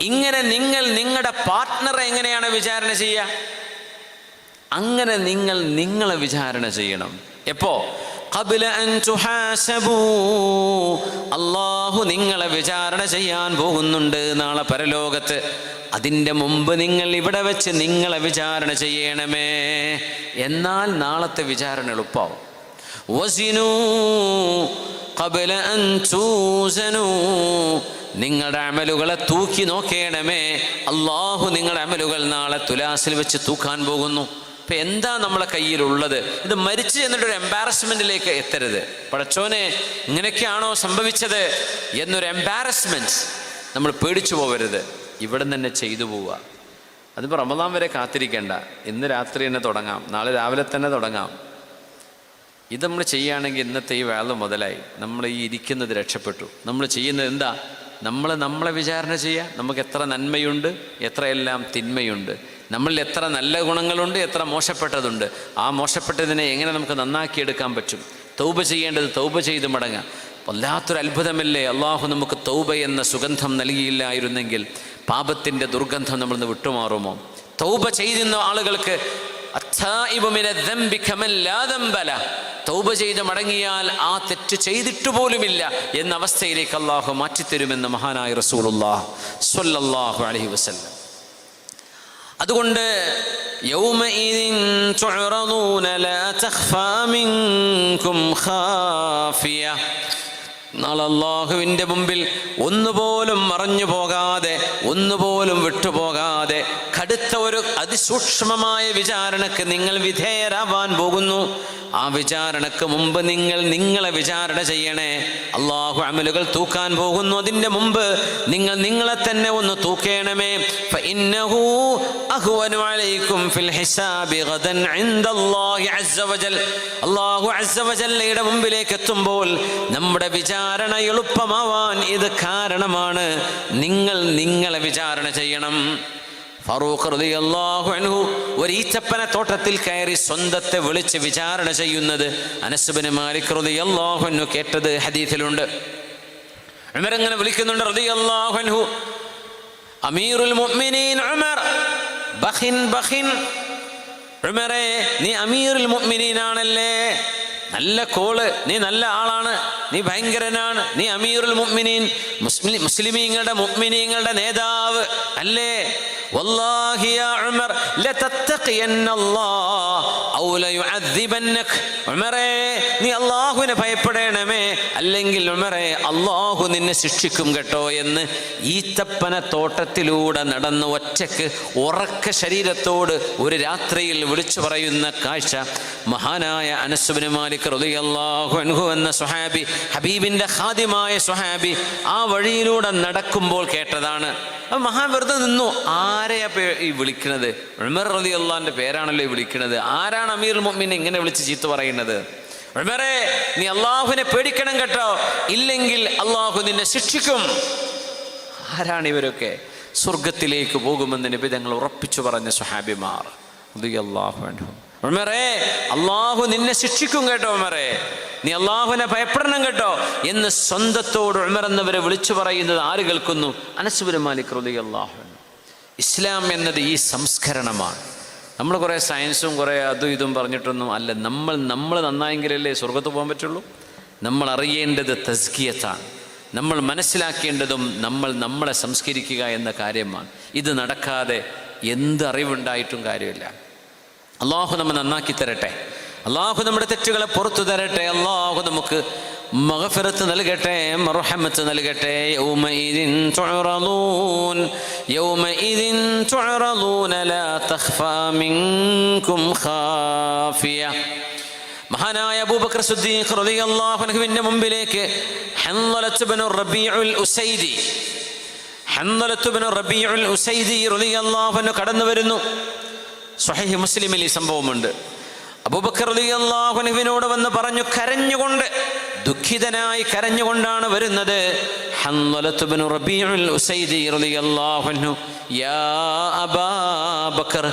ഇങ്ങനെ നിങ്ങൾ നിങ്ങളുടെ പാർട്ട്ണറെ എങ്ങനെയാണ് വിചാരണ ചെയ്യുക, അങ്ങനെ നിങ്ങൾ നിങ്ങളെ വിചാരണ ചെയ്യണം. എപ്പോ? ഖബ്ല അൻ തുഹാസബൂ. അല്ലാഹു നിങ്ങളെ വിചാരണ ചെയ്യാൻ പോകുന്നുണ്ട് നാളെ പരലോകത്ത്. അതിൻ്റെ മുമ്പ് നിങ്ങൾ ഇവിടെ വെച്ച് നിങ്ങളെ വിചാരണ ചെയ്യണമേ. എന്നാൽ നാളത്തെ വിചാരണ എളുപ്പമാവും. വസിനൂ ഖബ്ല അൻ തൂസനൂ. നിങ്ങളുടെ അമലുകളെ തൂക്കി നോക്കണമേ. അല്ലാഹു നിങ്ങളുടെ അമലുകൾ നാളെ തുലാസിൽ വെച്ച് തൂക്കാൻ പോകുന്നു. ഇപ്പം എന്താ നമ്മളെ കയ്യിലുള്ളത്? ഇത് മരിച്ചു എന്നിട്ടൊരു എംബാരസ്മെൻറ്റിലേക്ക് എത്തരുത്. പടച്ചോനെ ഇങ്ങനെയൊക്കെയാണോ സംഭവിച്ചത് എന്നൊരു എംബാരസ്മെൻറ്റ് നമ്മൾ പേടിച്ചു പോകരുത്. ഇവിടെ തന്നെ ചെയ്തു പോവുക. അതിപ്പോൾ റമദാൻ വരെ കാത്തിരിക്കേണ്ട. ഇന്ന് രാത്രി തന്നെ തുടങ്ങാം, നാളെ രാവിലെ തന്നെ തുടങ്ങാം. ഇത് നമ്മൾ ചെയ്യുകയാണെങ്കിൽ ഇന്നത്തെ ഈ വേള മുതലായി. നമ്മൾ ഈ ഇരിക്കുന്നത് രക്ഷപ്പെട്ടു. നമ്മൾ ചെയ്യുന്നത് എന്താ? നമ്മളെ വിചാരണ ചെയ്യുക. നമുക്ക് എത്ര നന്മയുണ്ട്, എത്രയെല്ലാം തിന്മയുണ്ട്, നമ്മളിൽ എത്ര നല്ല ഗുണങ്ങളുണ്ട്, എത്ര മോശപ്പെട്ടതുണ്ട്. ആ മോശപ്പെട്ടതിനെ എങ്ങനെ നമുക്ക് നന്നാക്കിയെടുക്കാൻ പറ്റും? തൗബ ചെയ്യേണ്ടത് തൗബ ചെയ്ത് മടങ്ങുക. വല്ലാത്തൊരു അത്ഭുതമല്ലേ, അള്ളാഹു നമുക്ക് തൗബ എന്ന സുഗന്ധം നൽകിയില്ലായിരുന്നെങ്കിൽ പാപത്തിൻ്റെ ദുർഗന്ധം നമ്മൾ നിന്ന് വിട്ടുമാറുമോ? തൗബ ചെയ്യുന്ന ആളുകൾക്ക് തൗബ ചെയ്ത് മടങ്ങിയാൽ ആ തെറ്റ് ചെയ്തിട്ട് പോലുമില്ല എന്ന അവസ്ഥയിലേക്ക് അള്ളാഹു മാറ്റിത്തരുമെന്ന് മഹാനായ റസൂലുള്ളാഹി സ്വല്ലല്ലാഹു അലൈഹി വസല്ലം. അതുകൊണ്ട് യൗമഇദിൻ തുഅറദൂന ലാ തഖ്ഫാ മിൻകും ഖാഫിയ. നാളെ അല്ലാഹുവിൻ്റെ മുമ്പിൽ ഒന്നുപോലും മറഞ്ഞു പോകാതെ, ഒന്നുപോലും വിട്ടുപോകാതെ കടുത്ത ഒരു അതിസൂക്ഷ്മമായ വിചാരണക്ക് നിങ്ങൾ വിധേയരാവാൻ പോകുന്നു. ആ വിചാരണക്ക് മുമ്പ് നിങ്ങൾ നിങ്ങളെ വിചാരണ ചെയ്യണേ. അള്ളാഹു അമലുകൾ തൂക്കാൻ പോകുന്നു. അതിൻ്റെ മുമ്പ് നിങ്ങൾ നിങ്ങളെ തന്നെ ഒന്ന് തൂക്കേണമേ. ഫഇന്നഹു അഹ്വനു അലൈക്കും ഫിൽ ഹിസാബി ഗദൻ ഇൻദല്ലാഹി അസ്സ വജൽ. അല്ലാഹു അസ്സ വജല്ലയുടെ മുമ്പിലേക്ക് എത്തുമ്പോൾ നമ്മുടെ വിചാരണ എളുപ്പമാവാൻ ഇത് കാരണമാണ്. നിങ്ങൾ നിങ്ങളെ വിചാരണ ചെയ്യണം. ഫാറൂഖ് റളിയല്ലാഹു അൻഹു ഒരു ഈച്ചപ്പന തോട്ടത്തിൽ കയറി സ്വന്തത്തെ വിളിച്ച് വിചാരണ ചെയ്യുന്നത് അനസ് ഇബ്നു മാലിക് റളിയല്ലാഹു അൻഹു കേട്ടത് ഹദീസിലുണ്ട്. ഉമർ ഇങ്ങനെ വിളിക്കുന്നുണ്ട് റളിയല്ലാഹു അൻഹു, അമീറുൽ മുഅ്മിനീൻ ഉമർ, ബഖിൻ ബഖിൻ. ഉമറേ, നീ അമീറുൽ മുഅ്മിനീൻ ആണല്ലേ, നല്ല കോള്, നീ നല്ല ആളാണ്, നീ ഭയങ്കരനാണ്, നീ അമീറുൽ മുഅ്മിനീൻ, മുസ്ലിമീങ്ങളുടെ മുഅ്മിനീങ്ങളുടെ നേതാവ് അല്ലേ? വല്ലാഹി യാ ഉമർ ലതത്തഖിയന്നല്ലാഹ് ഔ ലയുഅദ്ദിബന്നക. ഉമറേ, നീ അല്ലാഹുവിനെ ഭയപ്പെടണമേ, അല്ലെങ്കിൽ ഉമറേ അല്ലാഹു നിന്നെ ശിക്ഷിക്കും കേട്ടോ എന്ന് ഈത്തപ്പന തോട്ടത്തിലൂടെ നടന്ന് ഒറ്റക്ക് ഉറക്ക ശരീരത്തോട് ഒരു രാത്രിയിൽ വിളിച്ചു പറയുന്ന കാഴ്ച മഹാനായ അനസ് ഇബ്നു മാലിക് റളിയല്ലാഹു അൻഹു എന്ന സ്വഹാബി, ഹബീബിൻ്റെ ഖാദിമായ സ്വഹാബി ആ വഴിയിലൂടെ നടക്കുമ്പോൾ കേട്ടതാണ്. അപ്പം മഹാൻ വെറുതെ നിന്നു. ആരെയാ ഈ വിളിക്കണത്? ഉമർ റളിയല്ലാഹുവിന്റെ പേരാണല്ലോ ഈ വിളിക്കണത്. ആരാണ് അമീറുൽ മുഅ്മിനീനെ ഇങ്ങനെ വിളിച്ച് ചീത്ത പറയുന്നത്? ഉമറേ, നീ അള്ളാഹുവിനെ പേടിക്കണം കേട്ടോ, ഇല്ലെങ്കിൽ അള്ളാഹു നിന്നെ ശിക്ഷിക്കും. ആരാണ് ഇവരൊക്കെ? സ്വർഗത്തിലേക്ക് പോകുമെന്ന് നബി തങ്ങൾ ഉറപ്പിച്ചു പറഞ്ഞ സ്വഹാബിമാർ റളിയല്ലാഹു അൻഹും. ഉമറേ, അള്ളാഹു നിന്നെ ശിക്ഷിക്കും കേട്ടോ ഉമറേ, നീ അള്ളാഹുവിനെ ഭയപ്പെടണം കേട്ടോ എന്ന് സ്വന്തത്തോട് ഉമർ എന്നവരെ വിളിച്ചു പറയുന്നത് ആര് കേൾക്കുന്നു? അനസ് ബിൻ മാലിക് റളിയല്ലാഹു അൻഹു. ഇസ്ലാം എന്നത് ഈ സംസ്കരണമാണ്. നമ്മൾ കുറേ സയൻസും കുറേ അതും ഇതും പറഞ്ഞിട്ടൊന്നും അല്ല. നമ്മൾ നന്നായെങ്കിലല്ലേ സ്വർഗത്ത് പോകാൻ പറ്റുള്ളൂ. നമ്മൾ അറിയേണ്ടത് തസ്കിയത്താണ്. നമ്മൾ മനസ്സിലാക്കേണ്ടതും നമ്മളെ സംസ്കരിക്കുക എന്ന കാര്യമാണ്. ഇത് നടക്കാതെ എന്ത് അറിവുണ്ടായിട്ടും കാര്യമില്ല. അള്ളാഹു നമ്മെ നന്നാക്കി തരട്ടെ. അള്ളാഹു നമ്മുടെ തെറ്റുകളെ പുറത്തു തരട്ടെ. അള്ളാഹു നമുക്ക് മഗ്ഫിറത്ത് നൽകട്ടെ, മർഹമത്ത് നൽകട്ടെ. യൗമഇദിൻ തുഅറദൂൻ യൗമഇദിൻ തുഅറദൂന ലാ തഖ്ഫാ മിൻകും ഖാഫിയ. മഹാനായ അബൂബക്കർ സിദ്ദീഖ് റളിയല്ലാഹു അൻഹുവിന്റെ മുമ്പിലേക്ക് ഹൻളലത്ത് ഇബ്നു റബീഉൽ ഉസൈദി റളിയല്ലാഹു അൻഹു കടന്നു വരുന്നു. സ്വഹീഹ് മുസ്ലിമിൽ ഈ സംഭവമുണ്ട്. അബൂബക്കർ റളിയല്ലാഹു അൻഹുവിനോട് വന്ന് പറഞ്ഞു, കരഞ്ഞുകൊണ്ട്, ദുഃഖിതനായി കരഞ്ഞുകൊണ്ടാണ് വരുന്നത്. ഹൻളലത്ത് ഇബ്നു റബീഉൽ ഉസൈദി റളിയല്ലാഹു അൻഹു, യാ അബാ ബക്കർ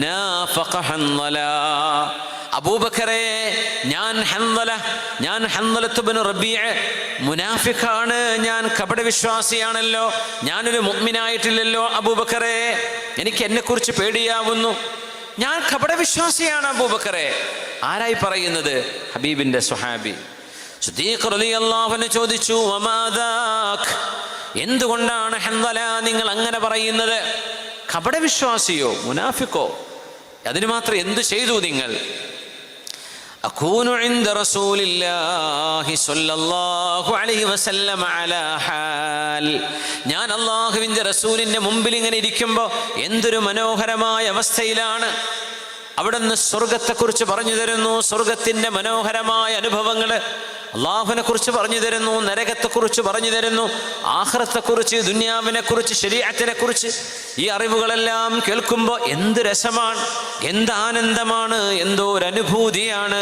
നാഫഖ ഹൻളല. അബൂബക്കറെ, ഞാൻ ഹൻളലത്ത് ഇബ്നു റബീഅ് മുനാഫിഖാണ്, ഞാൻ കപടവിശ്വാസിയാണല്ലോ, ഞാനൊരു മുഅ്മിനായിട്ടില്ലല്ലോ അബൂബക്കറെ, എനിക്ക് എന്നെക്കുറിച്ച് പേടിയാവുന്നു, ഞാൻ കപടവിശ്വാസിയാണ് അബൂബക്കറെ. ആരായി പറയുന്നത്? ഹബീബിന്റെ സ്വഹാബി സിദ്ദീഖ് റളിയല്ലാഹു അൻഹു ചോദിച്ചു, വമാദാക്, എന്തുകൊണ്ടാണ് ഹൻളല നിങ്ങൾ അങ്ങനെ പറയുന്നത്? കപടവിശ്വാസിയോ മുനാഫിക്കോ? അതിന് മാത്രം എന്ത് ചെയ്തു നിങ്ങൾ? അകൂനു ഇൻദ റസൂലില്ലാഹി സ്വല്ലല്ലാഹു അലൈഹി വസല്ലം അലാ ഹാൽ. ഞാൻ അല്ലാഹുവിൻ്റെ റസൂലിൻ്റെ മുമ്പിൽ ഇങ്ങനെ ഇരിക്കുമ്പോൾ എന്തൊരു മനോഹരമായ അവസ്ഥയിലാണ്. അവിടുന്ന് സ്വർഗത്തെക്കുറിച്ച് പറഞ്ഞു തരുന്നു, സ്വർഗത്തിൻ്റെ മനോഹരമായ അനുഭവങ്ങൾ അള്ളാഹുവിനെ കുറിച്ച് പറഞ്ഞു തരുന്നു, നരകത്തെക്കുറിച്ച് പറഞ്ഞു തരുന്നു, ആഖിറത്തെക്കുറിച്ച്, ദുനിയാവിനെക്കുറിച്ച്, ശരീഅത്തിനെ കുറിച്ച്. ഈ അറിവുകളെല്ലാം കേൾക്കുമ്പോൾ എന്ത് രസമാണ്, എന്ത് ആനന്ദമാണ്, എന്തോ ഒരു അനുഭൂതിയാണ്.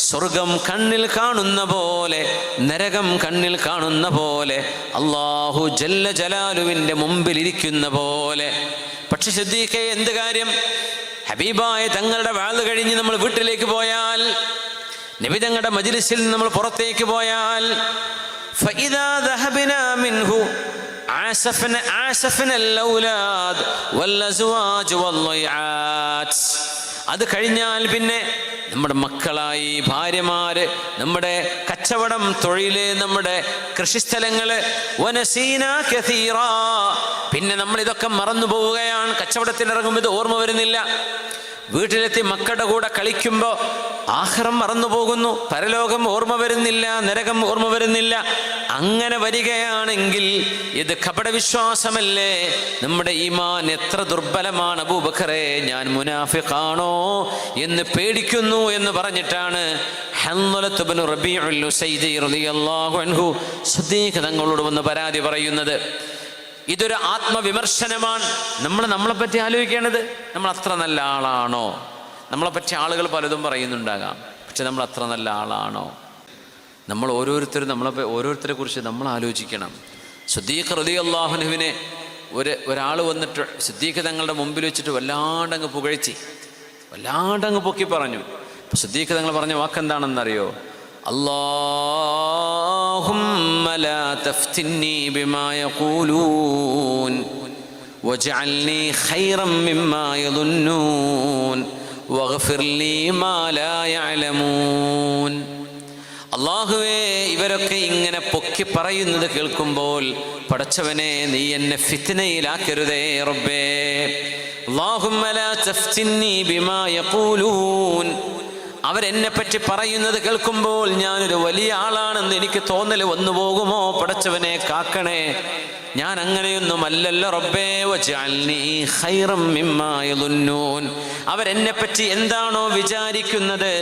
സ്വർഗം കണ്ണിൽ കാണുന്ന പോലെ, നരകം കണ്ണിൽ കാണുന്ന പോലെ, അല്ലാഹു ജല്ല ജലാലുവിൻ്റെ മുമ്പിൽ ഇരിക്കുന്ന പോലെ. പക്ഷെ സിദ്ദീഖേ, എന്ത് കാര്യം? ഹബീബായ തങ്ങളുടെ വാള് കഴിഞ്ഞ് നമ്മൾ വീട്ടിലേക്ക് പോയാൽ, നബി തങ്ങളുടെ മജ്ലിസിൽ നമ്മൾ പുറത്തേക്ക് പോയാൽ, ഫഇദാ ദഹബനാ മിൻഹു ആസഫന അൽഔലാദ് വൽഅസ്വാജ് വല്ലയാത്ത്. അത് കഴിഞ്ഞാൽ പിന്നെ നമ്മുടെ മക്കളായി, ഭാര്യമാര്, നമ്മുടെ കച്ചവടം, തൊഴില്, നമ്മുടെ കൃഷിസ്ഥലങ്ങള്, വനസീനാ കസീറാ, പിന്നെ നമ്മൾ ഇതൊക്കെ മറന്നു പോവുകയാണ്. കച്ചവടത്തിനിറങ്ങുമ്പോൾ ഇത് ഓർമ്മ വരുന്നില്ല. വീട്ടിലെത്തി മക്കളുടെ കൂടെ കളിക്കുമ്പോൾ ആഖിറം മറന്നു പോകുന്നു, പരലോകം ഓർമ്മ വരുന്നില്ല, നരകം ഓർമ്മ വരുന്നില്ല. അങ്ങനെ വരികയാണെങ്കിൽ ഇത് കപടവിശ്വാസമല്ലേ? നമ്മുടെ ഈമാൻ എത്ര ദുർബലമാണ് അബൂബക്കറെ, ഞാൻ മുനാഫിഖാണോ എന്ന് പേടിക്കുന്നു എന്ന് പറഞ്ഞിട്ടാണ് ഹൻളലത്ത് ഇബ്നു റബീഉൽ ഉസൈദി റളിയല്ലാഹു അൻഹു സിദ്ദീഖ് തങ്ങളോട് വന്ന് പരാതി പറയുന്നത്. ഇതൊരു ആത്മവിമർശനമാണ്. നമ്മളെപ്പറ്റി ആലോചിക്കേണ്ടത്, നമ്മൾ അത്ര നല്ല ആളാണോ? നമ്മളെപ്പറ്റി ആളുകൾ പലതും പറയുന്നുണ്ടാകാം, പക്ഷെ നമ്മൾ അത്ര നല്ല ആളാണോ? നമ്മൾ ഓരോരുത്തരെ കുറിച്ച് നമ്മൾ ആലോചിക്കണം. സിദ്ദീഖ് റളിയല്ലാഹു അൻഹുവിനെ ഒരാൾ വന്നിട്ട് സിദ്ദീഖ് തങ്ങളുടെ മുമ്പിൽ വെച്ചിട്ട് വല്ലാണ്ടങ്ങ് പുകഴ്ത്തി, വല്ലാണ്ടങ്ങ് പൊക്കി പറഞ്ഞു. അപ്പോൾ സിദ്ദീഖ് തങ്ങൾ പറഞ്ഞ വാക്കെന്താണെന്നറിയോ? اللهم لا تفتني بما يقولون واجعلني خيرا مما يظنون واغفر لي ما لا يعلمون. അല്ലാഹുവേ, ഇവരൊക്കെ ഇങ്ങനെ പൊക്കി പറയുന്നത് കേൾക്കുമ്പോൾ പടച്ചവനെ, നീ എന്നെ ഫിത്നയിലാക്കരുതേ റബ്ബേ. اللهم لا تفتني بما يقولون. അവരെന്നെ പറ്റി പറയുന്നത് കേൾക്കുമ്പോൾ ഞാനൊരു വലിയ ആളാണെന്ന് എനിക്ക് തോന്നൽ വന്നു പോകുമോ? പടച്ചവനെ കാക്കണേ. ഞാൻ അങ്ങനെയൊന്നുമല്ലല്ലോ റബ്ബേ, വജഅൽനി ഖൈറൻ മിമ്മാ യളുന്നൂൻ. അവരെന്നെ പറ്റി എന്താണോ വിചാരിക്കുന്നത്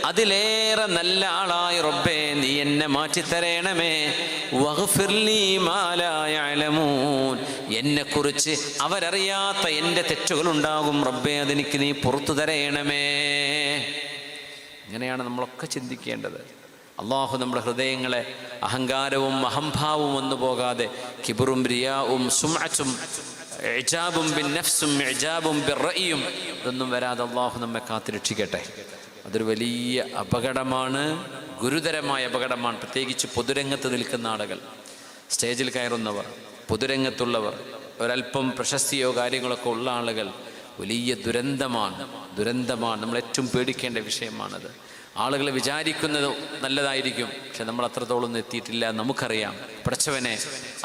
അതിലേറെ നല്ല ആളായി റബ്ബേ നീ എന്നെ മാറ്റിത്തരേണമേ. വഗ്ഫിർലി മാ ലാ യഅലമൂൻ. എന്നെക്കുറിച്ച് അവരറിയാത്ത എൻ്റെ തെറ്റുകളുണ്ടാകും റബ്ബേ, അതെനിക്ക് നീ പുറത്തു തരേണമേ. ഇങ്ങനെയാണ് നമ്മളൊക്കെ ചിന്തിക്കേണ്ടത്. അള്ളാഹു നമ്മുടെ ഹൃദയങ്ങളെ അഹങ്കാരവും അഹംഭാവവും വന്നു പോകാതെ കിബറും റിയാവും സുംഅത്തും ഇജാബും ബിൻ നഫ്സും ഇജാബും ബിർ റഅയും ഇതൊന്നും വരാതെ അള്ളാഹു നമ്മെ കാത്തുരക്ഷിക്കട്ടെ. അതൊരു വലിയ അപകടമാണ്, ഗുരുതരമായ അപകടമാണ്. പ്രത്യേകിച്ച് പൊതുരംഗത്ത് നിൽക്കുന്ന ആളുകൾ, സ്റ്റേജിൽ കയറുന്നവർ, പൊതുരംഗത്തുള്ളവർ, ഒരല്പം പ്രശസ്തിയോ കാര്യങ്ങളൊക്കെ ഉള്ള ആളുകൾ, വലിയ ദുരന്തമാണ്. നമ്മൾ ഏറ്റവും പേടിക്കേണ്ട വിഷയമാണത്. ആളുകൾ വിചാരിക്കുന്നത് നല്ലതായിരിക്കും, പക്ഷെ നമ്മൾ അത്രത്തോളം എത്തിയിട്ടില്ല. നമുക്കറിയാം. പടച്ചവനെ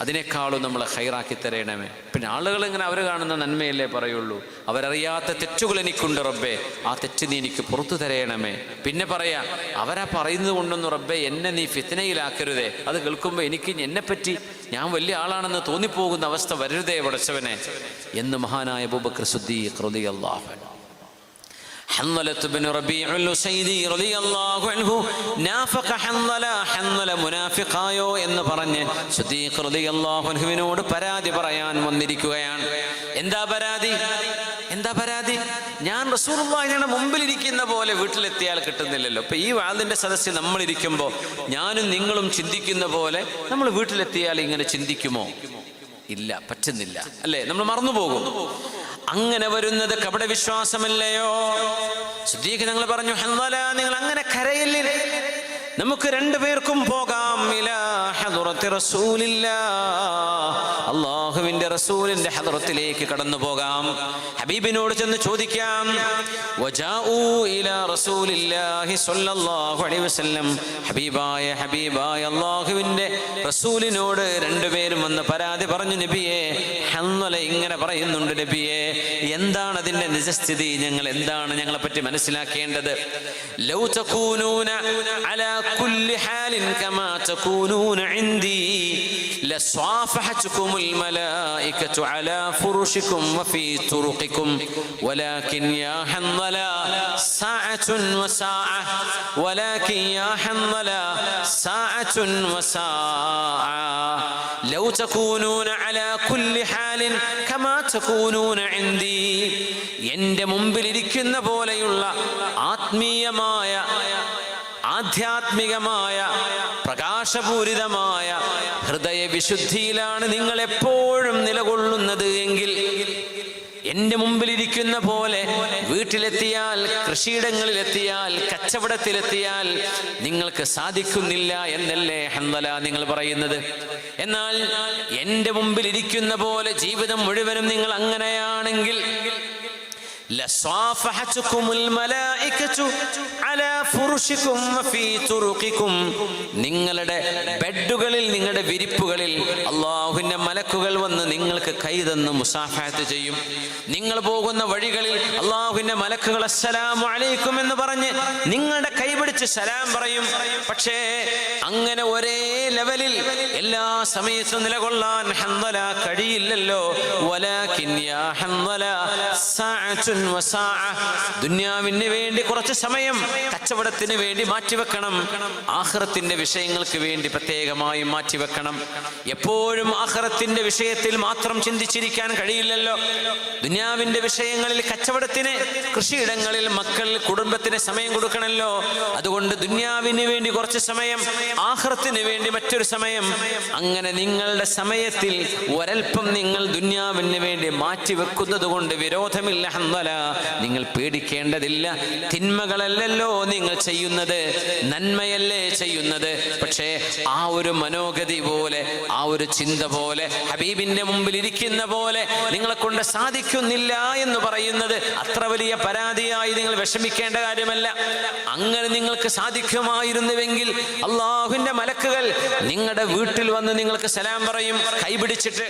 അതിനേക്കാളും നമ്മളെ ഹൈറാക്കി തരേണമേ. പിന്നെ ആളുകൾ ഇങ്ങനെ അവർ കാണുന്ന നന്മയല്ലേ പറയുള്ളൂ. അവരറിയാത്ത തെറ്റുകൾ എനിക്കുണ്ട് റബ്ബേ, ആ തെറ്റ് നീ എനിക്ക് പുറത്തു തരയണമേ. പിന്നെ പറയാ അവരാ പറയുന്നത് കൊണ്ടൊന്നും റബ്ബേ എന്നെ നീ ഫിത്നയിലാക്കരുതേ. അത് കേൾക്കുമ്പോൾ എനിക്ക് എന്നെപ്പറ്റി ഞാൻ വലിയ ആളാണെന്ന് തോന്നിപ്പോകുന്ന അവസ്ഥ വരരുതേ പടച്ചവനെ എന്ന് മഹാനായ അബൂബക്കർ സിദ്ദീഖ് റളിയല്ലാഹു അൻഹു, ഹൻളലത്ത് ബിൻ റബീഉൽ ഉസൈദി റളിയല്ലാഹു അൻഹു നാഫഖ ഹൻളല മുനാഫിഖായോ എന്ന് പറഞ്ഞ് സിദ്ദീഖ് റളിയല്ലാഹു അൻഹുവിനോട് പരാതി പറയാൻ വന്നിരിക്കുകയാണ്. എന്താ പരാതി? ഞാൻ റസൂലുള്ളാഹിയുടെ മുമ്പിലിരിക്കുന്ന പോലെ വീട്ടിലെത്തിയാൽ കിട്ടുന്നില്ലല്ലോ. ഇപ്പൊ ഈ വാളിന്റെ സദസ്സിൽ നമ്മളിരിക്കുമ്പോൾ ഞാനും നിങ്ങളും ചിന്തിക്കുന്ന പോലെ നമ്മൾ വീട്ടിലെത്തിയാൽ ഇങ്ങനെ ചിന്തിക്കുമോ? ഇല്ല, പറ്റുന്നില്ല അല്ലേ? നമ്മൾ മറന്നുപോകും. അങ്ങനെ വരുന്നത് കപട വിശ്വാസമല്ലയോ? സിദ്ദീഖ് ഞങ്ങൾ പറഞ്ഞു, ഹൻളല നിങ്ങൾ അങ്ങനെ കരയില്ലേ, നമുക്ക് രണ്ടുപേർക്കും പോകാം ഇലാ ഹദ്റത്തി റസൂലില്ലാഹ്, അല്ലാഹുവിന്റെ റസൂലിന്റെ ഹദ്റത്തിലേക്ക് കടന്നു പോകാം. ഹബീബിനോട് ചെന്ന് ചോദിക്കാം. വജാഊ ഇലാ റസൂലില്ലാഹി സ്വല്ലല്ലാഹു അലൈഹി വസല്ലം, ഹബീബായ അല്ലാഹുവിന്റെ റസൂലിനോട് രണ്ടുപേരും വന്ന് പരാതി പറഞ്ഞു. നബിയെ, ഹൻളല ഇങ്ങനെ പറയുന്നുണ്ട് നബിയെ, എന്താണ് അതിന്റെ നിജസ്ഥിതി? ഞങ്ങളെ പറ്റി മനസ്സിലാക്കേണ്ടത്. ലൗ തകൂനൂന അലാ കുല്ലി ഹാലിൻ കമാ തകൂനൂന ഇൻദി ലസ്വാഫഹതുകുമുൽ മലായികതു അലാ ഫുറുഷികും വഫീ തുറുഖികും വലാകിൻ യാ ഹൻളല സാഅത്തുൻ വസാഅ വലാകിൻ യാ ഹൻളല സാഅത്തുൻ വസാഅ ലൗ തകൂനൂന അലാ കുല്ലി ഹാലിൻ കമാ തകൂനൂന ഇൻദി, എൻ്റെ മുമ്പിലിരിക്കുന്ന പോലെയുള്ള ആത്മീയമായ ആധ്യാത്മികമായ പ്രകാശപൂരിതമായ ഹൃദയവിശുദ്ധിയിലാണ് നിങ്ങൾ എപ്പോഴും നിലകൊള്ളുന്നത് എങ്കിൽ, എൻ്റെ മുമ്പിലിരിക്കുന്ന പോലെ വീട്ടിലെത്തിയാൽ, കൃഷിയിടങ്ങളിലെത്തിയാൽ, കച്ചവടത്തിലെത്തിയാൽ നിങ്ങൾക്ക് സാധിക്കുന്നില്ല എന്നല്ലേ ഹൻളല നിങ്ങൾ പറയുന്നത്? എന്നാൽ എൻ്റെ മുമ്പിലിരിക്കുന്ന പോലെ ജീവിതം മുഴുവനും നിങ്ങൾ അങ്ങനെയാണെങ്കിൽ ലസ്വാഫഹതുകുമുൽ മലായികതു അലാ ഫുറുഷികും വഫീ തുറുഖികും, നിങ്ങളുടെ ബെഡുകളിൽ, നിങ്ങളുടെ വിരിപ്പുകളിൽ അല്ലാഹുവിന്റെ മലക്കുകൾ വന്ന് നിങ്ങൾക്ക് കൈതന്ന് മുസാഫഹത്ത് ചെയ്യും. നിങ്ങൾ പോകുന്ന വഴികളിൽ അല്ലാഹുവിന്റെ മലക്കുകൾ അസ്സലാമു അലൈക്കും എന്ന് പറഞ്ഞ് നിങ്ങളുടെ കൈപിടിച്ച് സലാം പറയും. പക്ഷേ അങ്ങനെ ഒരേ ലെവലിൽ എല്ലാ സമയത്തും നിലകൊള്ളാൻ ഹൻളല കഴിയില്ലല്ലോ. വലാകിൻ യാ ഹൻളല സാഅത്തുൻ വസാഅ, ദുനിയാവിന് വേണ്ടി കുറച്ച് സമയം കച്ചവടത്തിന് വേണ്ടി മാറ്റിവെക്കണം, ആഖിറത്തിന്റെ വിഷയങ്ങൾക്ക് വേണ്ടി പ്രത്യേകമായും മാറ്റിവെക്കണം. എപ്പോഴും ആഖിറത്തിന്റെ വിഷയത്തിൽ മാത്രം ചിന്തിച്ചിരിക്കാൻ കഴിയില്ലല്ലോ. ദുനിയാവിന്റെ വിഷയങ്ങളിൽ, കച്ചവടത്തിന്, കൃഷിയിടങ്ങളിൽ, മക്കൾ, കുടുംബത്തിന് സമയം കൊടുക്കണമല്ലോ. അതുകൊണ്ട് ദുനിയാവിന് വേണ്ടി കുറച്ച് സമയം, ആഖിറത്തിന് വേണ്ടി മറ്റൊരു സമയം, അങ്ങനെ നിങ്ങളുടെ സമയത്തിൽ ഒരൽപ്പം നിങ്ങൾ ദുനിയാവിന് വേണ്ടി മാറ്റിവെക്കുന്നത് കൊണ്ട് വിരോധമില്ല ഹൻളല, നിങ്ങൾ പേടിക്കേണ്ടതില്ല. തിന്മകളല്ലല്ലോ നിങ്ങൾ ചെയ്യുന്നത്, നന്മയല്ലേ ചെയ്യുന്നത്. പക്ഷേ ആ ഒരു മനോഗതി പോലെ, ആ ഒരു ചിന്ത പോലെ, ഹബീബിന്റെ മുമ്പിൽ ഇരിക്കുന്ന പോലെ നിങ്ങളെ കൊണ്ട് സാധിക്കുന്നില്ല എന്ന് പറയുന്നത് അത്ര വലിയ പരാതിയായി നിങ്ങൾ വിഷമിക്കേണ്ട കാര്യമല്ല. അങ്ങനെ നിങ്ങൾക്ക് സാധിക്കുമായിരുന്നുവെങ്കിൽ അല്ലാഹുവിന്റെ മലക്കുകൾ നിങ്ങളുടെ വീട്ടിൽ വന്ന് നിങ്ങൾക്ക് സലാം പറയും, കൈപിടിച്ചിട്ട്.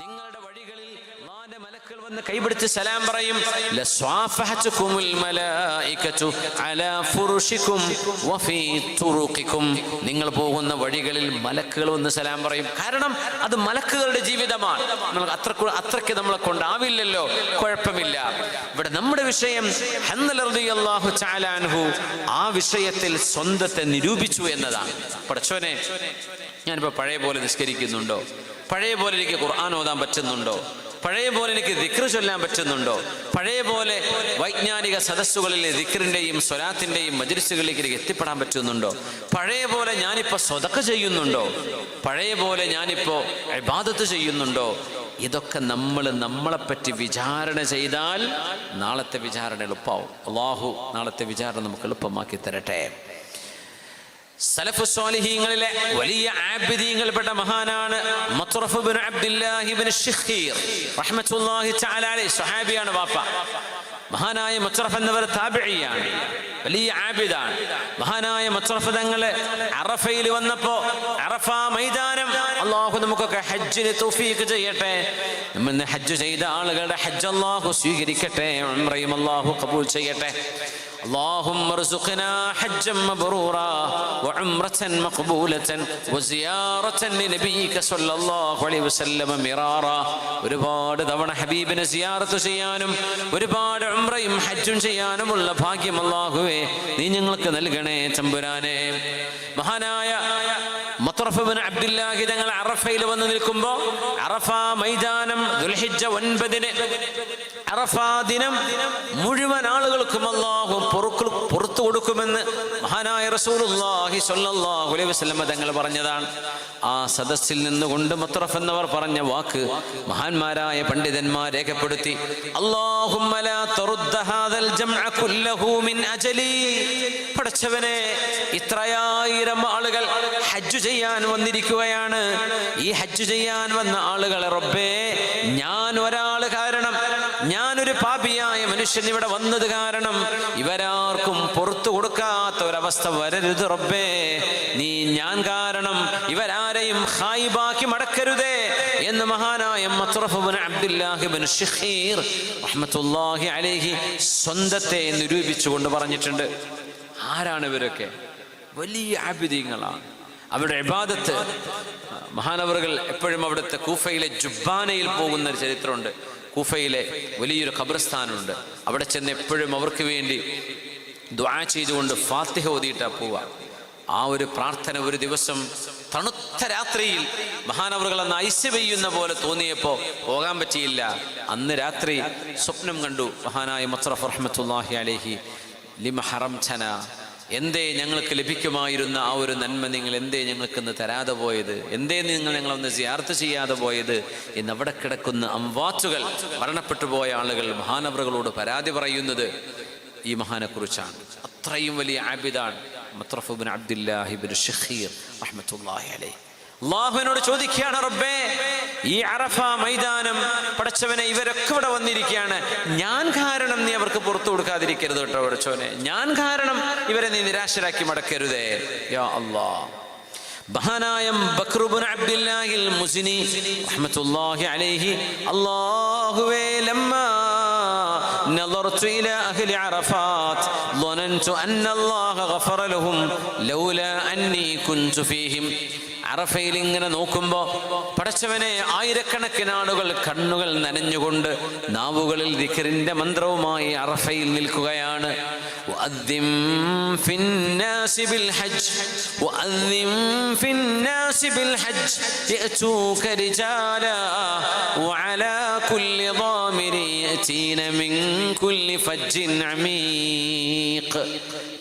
നിങ്ങളുടെ വഴികളിൽ അല്ലാഹുവിന്റെ മലക്കുകൾ വന്ന് കൈപിടിച്ച് സലാം പറയും. ലസ്വാഫഹതുകുമുൽ മലായികതു അലാ ഫുറുഷികും വഫീ തുറുഖികും. നിങ്ങൾ പോകുന്ന വഴികളിൽ മലക്കുകൾ വന്ന് സലാം പറയും. കാരണം അത് മലക്കുകളുടെ ജീവിതമാണ്. നമുക്ക് അത്രയ്ക്ക് നമ്മളെ കൊണ്ടാവില്ലല്ലോ, കുഴപ്പമില്ല. ഇവിടെ നമ്മുടെ വിഷയം ഹൻദല റളിയല്ലാഹു തആല അൻഹു ആ വിഷയത്തിൽ സ്വന്തത്തെ നിരൂപിച്ചു എന്നതാണ്. പടച്ചോനെ, ഞാനിപ്പോൾ പഴയ പോലെ നിസ്കരിക്കുന്നുണ്ടോ? പഴയ പോലെ എനിക്ക് ഖുർആൻ ഓതാൻ പറ്റുന്നുണ്ടോ? പഴയ പോലെ എനിക്ക് ദിക്ർ ചൊല്ലാൻ പറ്റുന്നുണ്ടോ? പഴയ പോലെ വൈജ്ഞാനിക സദസ്സുകളിലെ ദിക്റിന്റെയും സ്വലാത്തിന്റെയും മജ്‌ലിസുകളിലേക്ക് എനിക്ക് എത്തിപ്പെടാൻ പറ്റുന്നുണ്ടോ? പഴയ പോലെ ഞാനിപ്പോൾ സ്വതക്ക ചെയ്യുന്നുണ്ടോ? പഴയ പോലെ ഞാനിപ്പോൾ ഇബാദത്ത് ചെയ്യുന്നുണ്ടോ? ഇതൊക്കെ നമ്മളെപ്പറ്റി വിചാരണ ചെയ്താൽ നാളത്തെ വിചാരണ എളുപ്പമാവും. അല്ലാഹു നാളത്തെ വിചാരണ നമുക്ക് എളുപ്പമാക്കി തരട്ടെ. സലഫു സ്വാലിഹീങ്ങളിലെ വലിയ ആബിദീങ്ങളിൽപ്പെട്ട മഹാനാണ് മത്റഫ് ഇബ്നു അബ്ദുല്ലാഹി ഇബ്നു ശിഖീർ റഹ്മത്തുള്ളാഹി തആല അലൈഹി. സ്വഹാബിയാണ് വാപ്പ. മഹാനായ മത്റഫ് എന്നവർ താബിഈയാണ്, വലിയ ആബിദാണ്. മഹാനായ മത്റഫ് തങ്ങള് അറഫയിൽ വന്നപ്പോ, അറഫ മൈതാനം, അല്ലാഹു നമുക്കൊക്കെ ഹജ്ജിന് തൗഫീഖ് ചെയ്യട്ടെ. നമ്മൾ ഹജ്ജ് ചെയ്ത ആളുകളുടെ ഹജ്ജ് അല്ലാഹു സ്വീകരിക്കട്ടെ, ഉംറയും അല്ലാഹു ഖബൂൽ ചെയ്യട്ടെ. اللهم ارزقنا حجا مبرورا وعمرة مقبولة وزيارة لنبيك صلى الله عليه وسلم مرارا. ഒരുപാട് തവണ ഹബീബിനെ സിയാറത്ത് ചെയ്യാനും ഒരുപാട് ഉംറയും ഹജ്ജും ചെയ്യാനുമുള്ള ഭാഗ്യം അല്ലാഹുവേ നീ ഞങ്ങൾക്ക് നൽകണേ തമ്പുരാനെ. മഹാനായ മത്റഫ് ഇബ്നു അബ്ദുല്ലാഹി തങ്ങൾ അറഫയിൽ വന്ന് നിൽക്കുമ്പോ, അറഫ മൈതാനം ദുൽഹിജ്ജ 9-ന് അറഫ ദിനം മുഴുവൻ ആളുകൾക്കും അല്ലാഹു പുറത്തു കൊടുക്കുമെന്ന് മഹാനായ റസൂലുള്ളാഹി സ്വല്ലല്ലാഹു അലൈഹി വസല്ലം തങ്ങൾ പറഞ്ഞതാണ്. ആ സദസ്സിൽ നിന്നുകൊണ്ട് മത്റഫ് എന്നവർ പറഞ്ഞ വാക്ക് മഹാന്മാരായ പണ്ഡിതന്മാർ രേഖപ്പെടുത്തി. അല്ലാഹുമ്മ ലാ തറുദ്ദ ഹാദൽ ജംഅ കുല്ലഹു മിൻ അജലി. പടച്ചവനെ, ഇത്രയായിരം ആളുകൾ ഹജ്ജ് ചെയ്യാൻ വന്നിരിക്കുകയാണ്. ഈ ഹജ്ജ് ചെയ്യാൻ വന്ന ആളുകളെ റബ്ബേ, ഞാൻ ഒരാള് കാരണം, ഞാനൊരു പാപിയായ മനുഷ്യൻ ഇവിടെ വന്നത് കാരണം ഇവരാർക്കും പുറത്തു കൊടുക്കാത്ത ഒരവസ്ഥ വരരുത് റബ്ബേ. നീ ഞാൻ കാരണം ഇവരാരെയും ഖായിബാക്കി മടക്കരുതേ എന്ന് മഹാനായ മത്റഫ് ഇബ്നു അബ്ദുല്ലാഹി ഇബ്നു ശിഖീർ റഹ്മത്തുള്ളാഹി അലൈഹി സ്വന്തത്തെ നിരൂപിച്ചുകൊണ്ട് പറഞ്ഞിട്ടുണ്ട്. ആരാണ് ഇവരൊക്കെ? വലിയ ആബിദീങ്ങളാണ്. അവരുടെ ഇബാദത്ത്, മഹാനവറുകൾ എപ്പോഴും അവിടുത്തെ കൂഫയിലെ ജുബ്ബാനയിൽ പോകുന്ന ഒരു ചരിത്രമുണ്ട്. കൂഫയിലെ വലിയൊരു ഖബർസ്ഥാനുണ്ട്. അവിടെ ചെന്ന് എപ്പോഴും അവർക്ക് വേണ്ടി ദുആ ചെയ്തുകൊണ്ട് ഫാത്തിഹ ഓതിയിട്ടാ പോവുക. ആ ഒരു പ്രാർത്ഥന ഒരു ദിവസം തണുത്ത രാത്രിയിൽ മഹാനവറുകൾ അന്ന് ഐസ് പെയ്യുന്ന പോലെ തോന്നിയപ്പോ പോകാൻ പറ്റിയില്ല. അന്ന് രാത്രി സ്വപ്നം കണ്ടു മഹാനായ മത്റഫ് റഹ്മത്തുള്ളാഹി അലൈഹി. ലിമ ഹറംതന, എന്തേ ഞങ്ങൾക്ക് ലഭിക്കുമായിരുന്ന ആ ഒരു നന്മ നിങ്ങൾ എന്തേ ഞങ്ങൾക്കിന്ന് തരാതെ പോയത്? എന്തേ നിങ്ങൾ ഞങ്ങളൊന്ന് സിയാറത്ത് ചെയ്യാതെ പോയത്? എന്ന് അവിടെ കിടക്കുന്ന അംവാത്തുകൾ, മരണപ്പെട്ടു പോയ ആളുകൾ മഹാനവറുകളോട് പരാതി പറയുന്നത് ഈ മഹാനെ കുറിച്ചാണ്. അത്രയും വലിയ ആബിദാണ് മത്റഫ് ഇബ്നു അബ്ദുല്ലാഹി ഇബ്നു ശിഖീർ റഹ്മത്തുള്ളാഹി അലൈഹി. അല്ലാഹുവിനോട് ചോദിക്കുകയാണ്, റബ്ബേ, ഈ അറഫ മൈതാനം പടച്ചവനെ, ഇവരൊക്കെ ഇവിടെ വന്നിരിക്കുകയാണ്, ഞാൻ കാരണം നീ അവർക്ക് പുറത്തു കൊടുക്കാതിരിക്കരുത് കേട്ടോ പടച്ചവനെ. ഞാൻ കാരണം ഇവരെ നീ നിരാശരാക്കി മടക്കരുതേ യാ അല്ലാഹ്. മഹാനായ ബക്ർ ഇബ്നു അബ്ദുല്ലാഹിൽ മുസ്നി റഹ്മത്തുള്ളാഹി അലൈഹി, അല്ലാഹുവേ, ലമ്മാ نظرت إلى أهل عرفات ظننت أن الله غفر لهم لولا أني كنت فيهم. അറഫയിൽ ഇങ്ങനെ നോക്കുമ്പോ പടച്ചവനെ, ആയിരക്കണക്കിന് ആളുകൾ കണ്ണുകൾ നനഞ്ഞുകൊണ്ട് നാവുകളിൽ ദിക്റിന്റെ മന്ത്രവുമായി അറഫയിൽ നിൽക്കുകയാണ്. വഅദ്ദിം ഫിന്നാസി ബിൽ ഹജ്ജ് വഅദ്ദിം ഫിന്നാസി ബിൽ ഹജ്ജ് യഅതൂക റിജാലാ വഅലാ കുല്ലി ളാമിരി യഅതീന മിൻ കുല്ലി ഫജ്ജിൻ അമീഖ്.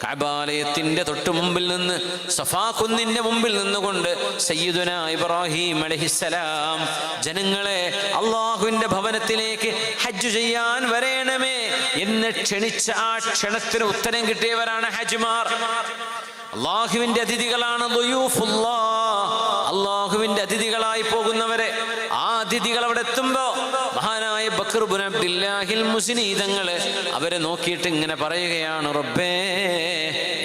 കഅബാലയത്തിന്റെ തൊട്ടു മുമ്പിൽ നിന്ന്, സഫാ കുന്നിന്റെ മുമ്പിൽ നിന്നുകൊണ്ട് സയ്യിദുന ഇബ്രാഹിം അലൈഹിസ്സലാം ജനങ്ങളെ അല്ലാഹുവിന്റെ ഭവനത്തിലേക്ക് ഹജ്ജ് ചെയ്യാൻ വരേണമേ എന്ന് ക്ഷണിച്ച ആ ക്ഷണത്തിന് ഉത്തരം കിട്ടിയവരാണ് ഹജ്മാർ. അല്ലാഹുവിന്റെ അതിഥികളാണ് അല്ലാഹുവിന്റെ അതിഥികളായി പോകുന്നവരെ. ആ അതിഥികൾ അവിടെ എത്തുമ്പോ മഹാനായ ബക്ർ ഇബ്നു അബ്ദില്ലാഹിൽ മുസ്നി തങ്ങൾ അവരെ നോക്കിയിട്ട് ഇങ്ങനെ പറയുകയാണ്, റബ്ബേ,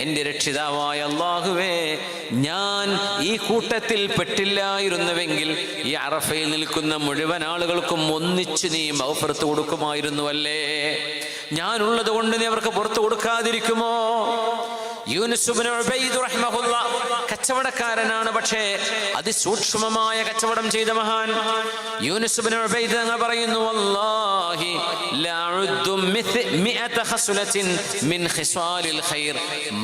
എൻ്റെ രക്ഷിതാവായ അല്ലാഹുവേ, ഞാൻ ഈ കൂട്ടത്തിൽ പെട്ടില്ലായിരുന്നുവെങ്കിൽ ഈ അറഫയിൽ നിൽക്കുന്ന മുഴുവൻ ആളുകൾക്കും ഒന്നിച്ച് നീ മഗ്ഫിറത്ത് കൊടുക്കുമായിരുന്നുവല്ലേ. ഞാനുള്ളത് കൊണ്ട് നീ അവർക്ക് പുറത്തു കൊടുക്കാതിരിക്കുമോ? യൂനുസ് ഇബ്നു ഉബൈദ് റഹിമഹുല്ലാഹ് കച്ചവടക്കാരനാണ്, പക്ഷേ അതിസൂക്ഷ്മമായ കച്ചവടം ചെയ്ത മഹാൻ. യൂനുസ് ഇബ്നു ഉബൈദ് തങ്ങൾ പറയുന്നു, വല്ലാഹി ലഅഉദ്ദു മിഅത ഖസ്ലത്തിൻ മിൻ ഖിസാലിൽ ഖൈർ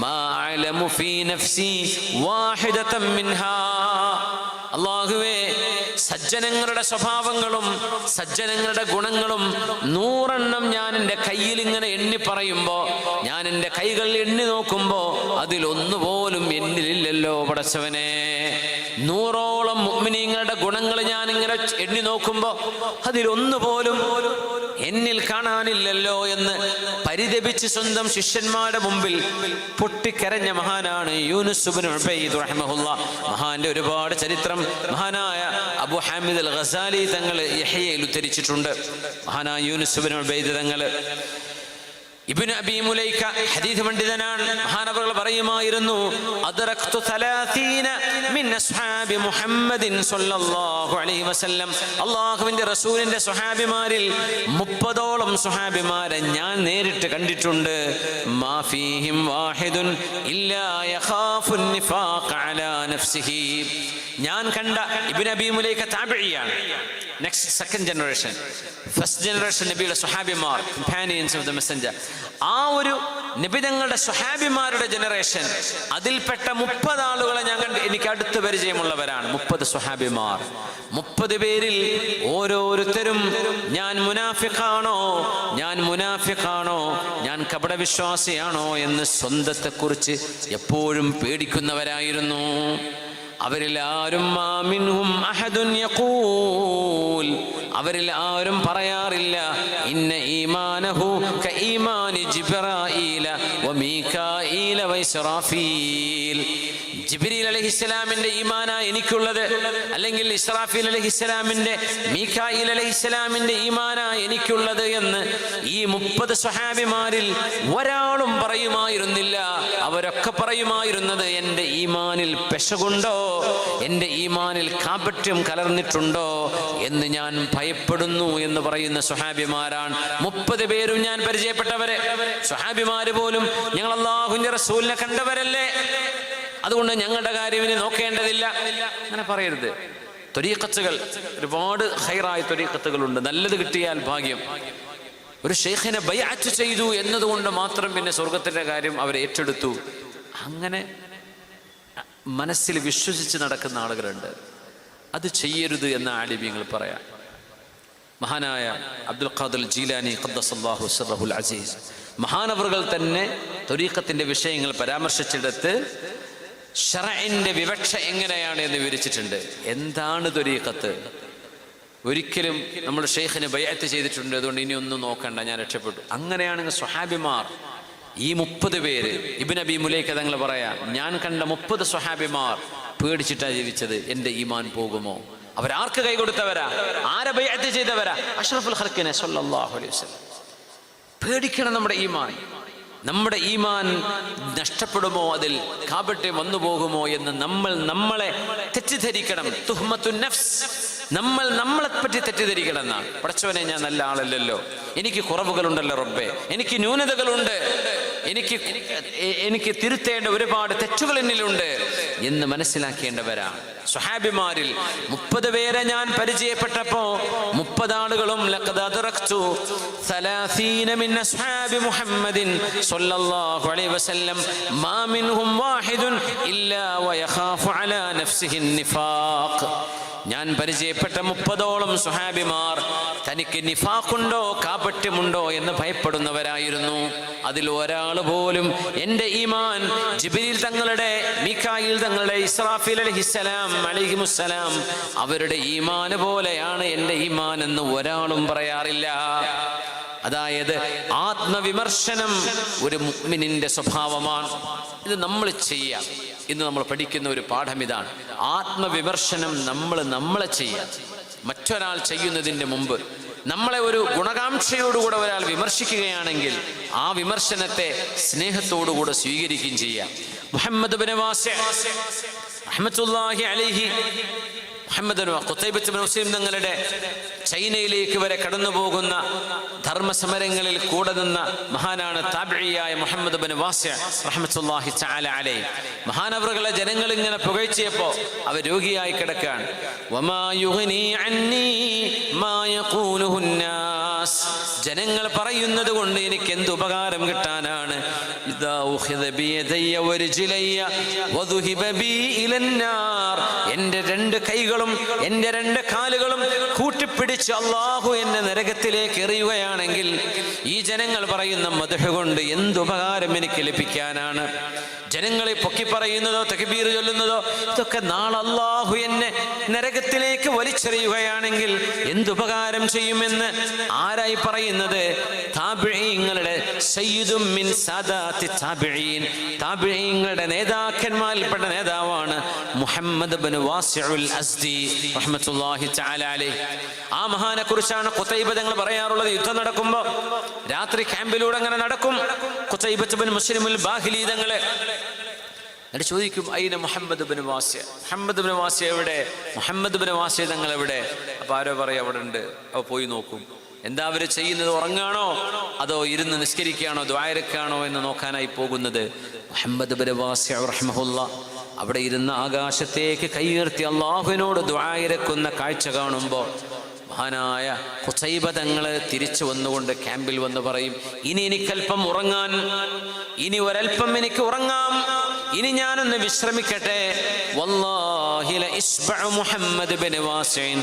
മാ അഅലമു ഫീ നഫ്സി വാഹിദതൻ മിൻഹാ. അല്ലാഹുവേ, സജ്ജനങ്ങളുടെ സ്വഭാവങ്ങളും സജ്ജനങ്ങളുടെ ഗുണങ്ങളും 100 ഞാൻ എൻ്റെ കയ്യിൽ ഇങ്ങനെ എണ്ണി പറയുമ്പോൾ, ഞാൻ എൻ്റെ കൈകൾ എണ്ണി നോക്കുമ്പോൾ അതിലൊന്നുപോലും എന്നിലില്ലല്ലോ പടച്ചവനെ. 100ഓളം മുഅ്മിനീങ്ങളുടെ ഗുണങ്ങൾ ഞാൻ ഇങ്ങനെ എണ്ണി നോക്കുമ്പോൾ അതിലൊന്നുപോലും എന്നിൽ കാണാനില്ലല്ലോ എന്ന് പരിതപിച്ച് സ്വന്തം ശിഷ്യന്മാരുടെ മുമ്പിൽ പൊട്ടിക്കരഞ്ഞ മഹാനാണ് യൂനുസ് ഇബ്നു ഉബൈദ് റഹിമഹുല്ലാഹ്. മഹാന്റെ ഒരുപാട് ചരിത്രം മഹാനായ അബൂ ഹാമിദ് അൽ ഗസാലി തങ്ങൾ യഹ്യയിൽ ഉദ്ധരിച്ചിട്ടുണ്ട്. മഹാനായ യൂനുസ് ഇബ്നു ഉബൈദ് തങ്ങൾ ഇബ്നു അബീ മുലൈക ഹദീസ് പണ്ഡിതനാണ്. മഹാനവറുകൾ പറയുമായിരുന്നു, അദ്റക്തു 30 മിൻ അസ്ഹാബി മുഹമ്മദിൻ സ്വല്ലല്ലാഹു അലൈഹി വസല്ലം. അല്ലാഹുവിന്റെ റസൂലിന്റെ സ്വഹാബിമാരിൽ 30ഓളം സ്വഹാബിമാരെ ഞാൻ നേരിട്ട് കണ്ടിട്ടുണ്ട്. മാ ഫീഹിം വാഹിദുൻ ഇല്ലാ യഖാഫു നിഫാഖ അലാ നഫ്സിഹി. ഞാൻ കണ്ട ഇബ്നു അബീ മുലൈക താബിഇയാണ്. Next second generation, first generation നബിയുടെ സ്വഹാബിമാർ, കമ്പാനിയൻസ് ഓഫ് ദ മെസ്സഞ്ചർ. ആ ഒരു നബിതങ്ങളുടെ സ്വഹാബിമാരുടെ ജനറേഷൻ, അതിൽപ്പെട്ട 30 ആളുകളെ ഞാൻ എനിക്ക് അടുത്ത് പരിചയമുള്ളവരാണ്. 30 സ്വഹാബിമാർ. 30 പേരിൽ ഓരോരുത്തരും ഞാൻ മുനാഫിഖാണോ, ഞാൻ കപടവിശ്വാസിയാണോ എന്ന് സ്വന്തത്തെക്കുറിച്ച് എപ്പോഴും പേടിക്കുന്നവരായിരുന്നു. അവരിൽ ആരും മാമിൻഹും അഹദുൻ യഖൂൽ, അവരിൽ ആരും പറയാറില്ല ഇന്ന ഈമാനഹു കഈമാനി ജിബ്രായീല വമീകായീല വഇസ്റാഫീൽ. ജിബ്രീൽ അലൈഹിസ്സലാമിന്റെ ഈമാനാ എനിക്കുള്ളത്, അല്ലെങ്കിൽ ഇസ്രാഫീൽ അലൈഹിസ്സലാമിന്റെ, മീകായിൽ അലൈഹിസ്സലാമിന്റെ ഈമാനാ എനിക്കുള്ളത് എന്ന് ഈ 30 സ്വഹാബിമാരിൽ ഒരാളും പറയുമായിരുന്നില്ല. അവരൊക്കെ പറയുമായിരുന്നത്, എൻ്റെ ഈമാനിൽ പെശകുണ്ടോ, എൻ്റെ ഈമാനിൽ കാപട്യം കലർന്നിട്ടുണ്ടോ എന്ന് ഞാൻ ഭയപ്പെടുന്നു എന്ന് പറയുന്ന സ്വഹാബിമാരാണ് 30 പേരും. ഞാൻ പരിചയപ്പെട്ടവരെ സ്വഹാബിമാര് പോലും ഞങ്ങൾ അല്ലാഹുവിന്റെ റസൂലിനെ കണ്ടവരല്ലേ, അതുകൊണ്ട് ഞങ്ങളുടെ കാര്യം ഇനി നോക്കേണ്ടതില്ല, അങ്ങനെ പറയരുത്. ത്വരീഖത്തുകൾ ഒരുപാട് ഖൈറായ ത്വരീഖത്തുകളുണ്ട്. നല്ലത് കിട്ടിയാൽ ഭാഗ്യം. ഒരു ഷെയ്ഖിനെ ബൈഅത്ത് ചെയ്തു എന്നതുകൊണ്ട് മാത്രം പിന്നെ സ്വർഗത്തിന്റെ കാര്യം അവർ ഏറ്റെടുത്തു, അങ്ങനെ മനസ്സിൽ വിശ്വസിച്ച് നടക്കുന്ന ആളുകളുണ്ട്. അത് ചെയ്യരുത് എന്ന ആലിമീങ്ങൾ പറയാം. മഹാനായ അബ്ദുൽ ഖാദിർ ജീലാനി ഖദ്ദസല്ലാഹു സിർറഹുൽ അസീസ് മഹാനവറുകൾ തന്നെ ത്വരീഖത്തിന്റെ വിഷയങ്ങൾ പരാമർശിച്ചിടത്ത് ശറഇന്റെ വിവക്ഷ എങ്ങനെയാണ് എന്ന് വിവരിച്ചിട്ടുണ്ട്. എന്താണ് ത്വരീഖത്ത്? ഒരിക്കലും നമ്മുടെ ഷെയ്ഖിനെ ബൈഅത്ത് ചെയ്തിട്ടുണ്ട്, അതുകൊണ്ട് ഇനി ഒന്നും നോക്കണ്ട, ഞാൻ രക്ഷപ്പെട്ടു. അങ്ങനെയാണെങ്കിൽ സ്വഹാബിമാർ ഈ 30 പേര്, ഇബ്നു അബീ മുലൈക തങ്ങൾ പറയാ, ഞാൻ കണ്ട 30 സ്വഹാബിമാർ പേടിച്ചിട്ടാ ജീവിച്ചത്. എൻ്റെ ഈമാൻ പോകുമോ? അവരാർക്ക് കൈ കൊടുത്തവരാ? ആരെ ബൈഅത്ത് ചെയ്തവരാ? അഷ്റഫുൽ ഖൽഖിനെ സ്വല്ലല്ലാഹു അലൈഹി വസല്ലം. പേടിക്കണം നമ്മുടെ ഈമാൻ നഷ്ടപ്പെടുമോ, അതിൽ കാപട്യം വന്നു പോകുമോ എന്ന് നമ്മളെ തെറ്റിദ്ധരിക്കണം. തുഹ്മത്തുൻ നഫ്സ്, നമ്മളെ പറ്റി തെറ്റിദ്ധരിക്കണം എന്നാണ്. പടച്ചവനെ, ഞാൻ നല്ല ആളല്ലല്ലോ, എനിക്ക് കുറവുകളുണ്ടല്ലോ റബ്ബേ, എനിക്ക് ന്യൂനതകളുണ്ട്, എനിക്ക് തിരുത്തേണ്ട ഒരുപാട് തെറ്റുകൾ എന്നിലുണ്ട് എന്ന് മനസ്സിലാക്കേണ്ടവരാണ്. സ്വഹാബിമാരിൽ 30 പേരെ ഞാൻ പരിചയപ്പെട്ടപ്പോ 30 ആളുകളും ലഖദ് അദ്റക്തു 30 മിൻ അസ്ഹാബി മുഹമ്മദിൻ സ്വല്ലല്ലാഹു അലൈഹി വസല്ലം മാ മിൻഹും വാഹിദുൻ ഇല്ലാ വയഖാഫു അലാ നഫ്സിഹി നിഫാഖ്. ഞാൻ പരിചയപ്പെട്ട 30ഓളം സ്വഹാബിമാർ തനിക്ക് നിഫാഖുണ്ടോ, കാപട്യമുണ്ടോ എന്ന് ഭയപ്പെടുന്നവരായിരുന്നു. അതിൽ ഒരാൾ പോലും എൻ്റെ ഈമാൻ ജിബ്രീൽ തങ്ങളുടെ, മീകായിൽ തങ്ങളുടെ, ഇസ്രാഫീൽ അലൈഹിമുസ്സലാം അവരുടെ ഈമാൻ പോലെയാണ് എൻ്റെ ഈമാൻ എന്ന് ഒരാളും പറയാറില്ല. അതായത് ആത്മവിമർശനം ഒരു മുഅ്മിനിന്റെ സ്വഭാവമാണ്. ഇത് നമ്മൾ ചെയ്യാം. ഇന്ന് നമ്മൾ പഠിക്കുന്ന ഒരു പാഠം ഇതാണ്. ആത്മവിമർശനം നമ്മളെ ചെയ്യാം. മറ്റൊരാൾ ചെയ്യുന്നതിൻ്റെ മുമ്പ് നമ്മളെ ഒരു ഗുണകാംക്ഷയോടുകൂടെ ഒരാൾ വിമർശിക്കുകയാണെങ്കിൽ ആ വിമർശനത്തെ സ്നേഹത്തോടുകൂടെ സ്വീകരിക്കുകയും ചെയ്യാം. മുഹമ്മദ് ബിൻ വാസി റഹ്മത്തുള്ളാഹി അലൈഹി, മുഹമ്മദ് ഖുതൈബത്ത് ബിൻ മുസ്ലിം തങ്ങളുടെ ചൈനയിലേക്ക് വരെ കടന്നു പോകുന്ന ധർമ്മസമരങ്ങളിൽ കൂടെ നിന്ന മഹാനാണ് താബിഈയായ മുഹമ്മദ് ബിൻ വാസി റഹ്മത്തുള്ളാഹി തആല അലൈഹി. മഹാനവറുകളെ ജനങ്ങൾ ഇങ്ങനെ പുകഴ്ത്തിയപ്പോൾ അവർ രോഗിയായി കിടക്കുകയാണ്. വമാ യുഗ്നി അന്നി മാ യഖൂലുഹു നാസ്, ജനങ്ങൾ പറയുന്നത് കൊണ്ട് എനിക്ക് എന്ത് ഉപകാരം കിട്ടാനാണ്? ഇദാ ഉഖിദ ബിയദയ്യ വരിജ്ലയ്യ വദുഹിബ ബി ഇലന്നാർ, എൻ്റെ രണ്ട് കൈകളും എൻ്റെ രണ്ട് കാലുകളും കൂട്ടിപ്പിടിച്ച് അല്ലാഹു എന്നെ നരകത്തിലേക്ക് എറിയുകയാണെങ്കിൽ ഈ ജനങ്ങൾ പറയുന്ന മദ്ഹ് കൊണ്ട് എന്തുപകാരം എനിക്ക് ലഭിക്കാനാണ്? ജനങ്ങളെ പൊക്കി പറയുന്നതോ തക്ബീർ ചൊല്ലുന്നതോ ഇതൊക്കെ നാളെ അല്ലാഹു എന്നെ നരകത്തിലേക്ക് വലിച്ചെറിയുകയാണെങ്കിൽ എന്തുപകാരം ചെയ്യുമെന്ന് ആരായി പറയുന്നത്? താബിഈങ്ങളുടെ സയ്യിദും മിൻ സാദാത്തി താബിഈൻ, താബിഈങ്ങളുടെ നേതാക്കന്മാരിൽപ്പെട്ട നേതാവാണ് മുഹമ്മദ് ബിൻ വാസിഉൽ അസ്ദി റഹ്മത്തുള്ളാഹി തആല അലൈഹി. ആ മഹാനെ കുറിച്ചാണ് ഖുതൈബ തങ്ങൾ പറയാറുള്ളത്. യുദ്ധം നടക്കുമ്പോൾ രാത്രി ക്യാമ്പിലൂടെ അങ്ങനെ നടക്കും ഖുതൈബത്ത് ബിൻ മുസ്ലിമുൽ ബാഹിലി തങ്ങളെ. എന്നിട്ട് ചോദിക്കും, അയിന മുഹമ്മദ് ബിൻ വാസിയ, മുഹമ്മദ് ബിൻ വാസിയ എവിടെ? മുഹമ്മദ് ബിൻ വാസിയ തങ്ങൾ എവിടെ? അപ്പൊ ആരോ പറയും അവിടെ ഉണ്ട്. അപ്പൊ പോയി നോക്കും. എന്താ അവർ ചെയ്യുന്നത്? ഉറങ്ങാണോ അതോ ഇരുന്ന് നിസ്കരിക്കുകയാണോ ദുആയിരക്കാണോ എന്ന് നോക്കാനായി പോകുന്നത്. മുഹമ്മദ് ബിൻ വാസിയ റഹ്മഹുല്ലാ അവിടെ ഇരുന്ന് ആകാശത്തേക്ക് കൈയുയർത്തി അല്ലാഹുവിനോട് ദുആയിരക്കുന്ന കാഴ്ച കാണുമ്പോൾ മഹാനായ ഖുതൈബ തങ്ങള് തിരിച്ചു വന്നുകൊണ്ട് ക്യാമ്പിൽ വന്ന് പറയും, ഇനി എനിക്കല്പം ഉറങ്ങാൻ, ഇനി ഒരൽപ്പം എനിക്ക് ഉറങ്ങാം, ഇനി ഞാനൊന്ന് വിശ്രമിക്കട്ടെ. വല്ലാഹി ലഇസ്ബഉ മുഹമ്മദ് ബിൻ വാസിഇൻ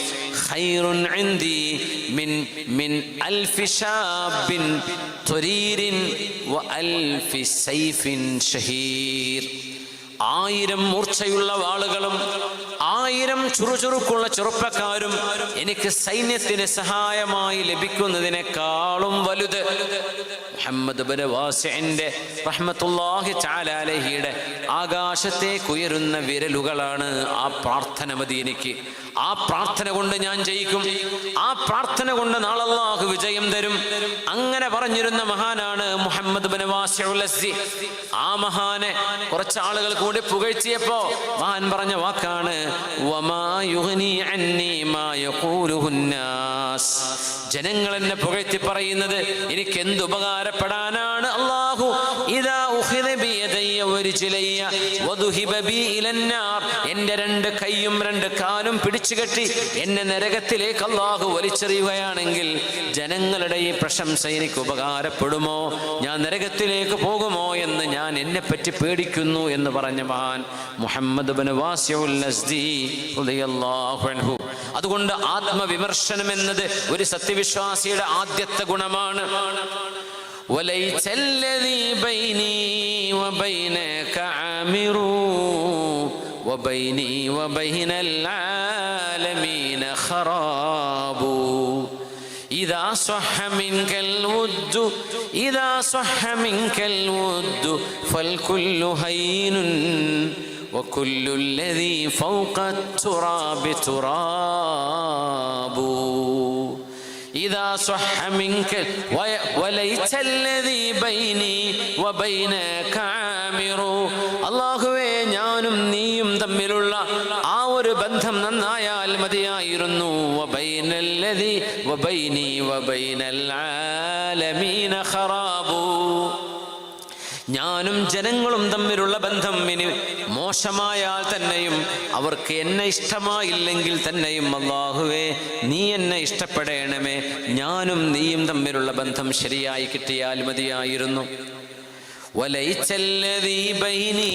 ഖൈറുൻ ഇൻദി മിൻ അൽഫി ശാബിൻ തുരീരിൻ വഅൽഫി സൈഫിൻ ഷഹീർ. 1000 മൂർച്ചയുള്ള വാളുകളും 1000 ചുറുചുറുക്കുള്ള ചെറുപ്പക്കാരും എനിക്ക് സൈന്യത്തിന് സഹായമായി ലഭിക്കുന്നതിനേക്കാളും വലുത് മുഹമ്മദ് ബിൻ വാസിഇന്റെ റഹ്മത്തുള്ളാഹി തആല അലൈഹിയുടെ ആകാശത്തേക്ക് ഉയരുന്ന വിരലുകളാണ്. ആ പ്രാർത്ഥന മതി എനിക്ക്. ആ പ്രാർത്ഥന കൊണ്ട് ഞാൻ ജയിക്കും. ആ പ്രാർത്ഥന കൊണ്ട് നാളെ അല്ലാഹു വിജയം തരും. അങ്ങനെ പറഞ്ഞിരുന്ന മഹാനാണ് മുഹമ്മദ് ബിൻ വാസിഉൽ അസ്ദി. ആ മഹാനെ കുറച്ച് ആളുകൾ കൂടി പുകഴ്ത്തിയപ്പോ മഹാൻ പറഞ്ഞ വാക്കാണ്, വമാ യുഗ്നി അന്നി മാ യഖൂലുഹു നാസ്, ജനങ്ങൾ എന്നെ പുകഴ്ത്തി പറയുന്നത് എനിക്ക് എന്ത് ഉപകാരപ്പെടാനാണ്? അല്ലാഹു ഇദാ ഉഖിദ ബിയദയ്യ വരിജ്ലയ്യ വദുഹിബ ബി ഇലന്നാർ, എൻ്റെ രണ്ട് കൈയും രണ്ട് കാലും പിടിച്ചുകെട്ടി എന്നെ നരകത്തിലേക്ക് അല്ലാഹു വലിച്ചെറിയുകയാണെങ്കിൽ ജനങ്ങളുടെ ഈ പ്രശംസ എനിക്ക് ഉപകാരപ്പെടുമോ? ഞാൻ നരകത്തിലേക്ക് പോകുമോ എന്ന് ഞാൻ എന്നെപ്പറ്റി പേടിക്കുന്നു എന്ന് പറഞ്ഞ മഹാൻ മുഹമ്മദ് ബിൻ വാസിഉൽ അസ്ദി റളിയല്ലാഹു അൻഹു. അതുകൊണ്ട് ആത്മവിമർശനം എന്നത് ഒരു സത്യവിശ്വാസിയുടെ ആദ്യത്തെ ഗുണമാണ്. وليس الذي بيني وبينك عامر وبيني وبين العالمين خراب إذا صح منك الود فالكل هين وكل الذي فوق التراب تراب إذا صح منك وليت الذي بيني وبينك عامر. അല്ലാഹുവേ, ഞാനും നീയും തമ്മിലുള്ള ആ ഒരു ബന്ധം നന്നായാൽ മതിയായിരുന്നു. വബൈനല്ലദി വബൈനി വബൈനൽ ആലമീന ഖറാബു, ഞാനും ജനങ്ങളും തമ്മിലുള്ള ബന്ധം ഇനി മോശമായാൽ തന്നെയും അവർക്ക് എന്നെ ഇഷ്ടമായില്ലെങ്കിൽ തന്നെയും അല്ലാഹുവേ നീ എന്നെ ഇഷ്ടപ്പെടണമേ, ഞാനും നീയും തമ്മിലുള്ള ബന്ധം ശരിയായി കിട്ടിയാൽ മതിയായിരുന്നു. വലൈസല്ലദീ ബൈനി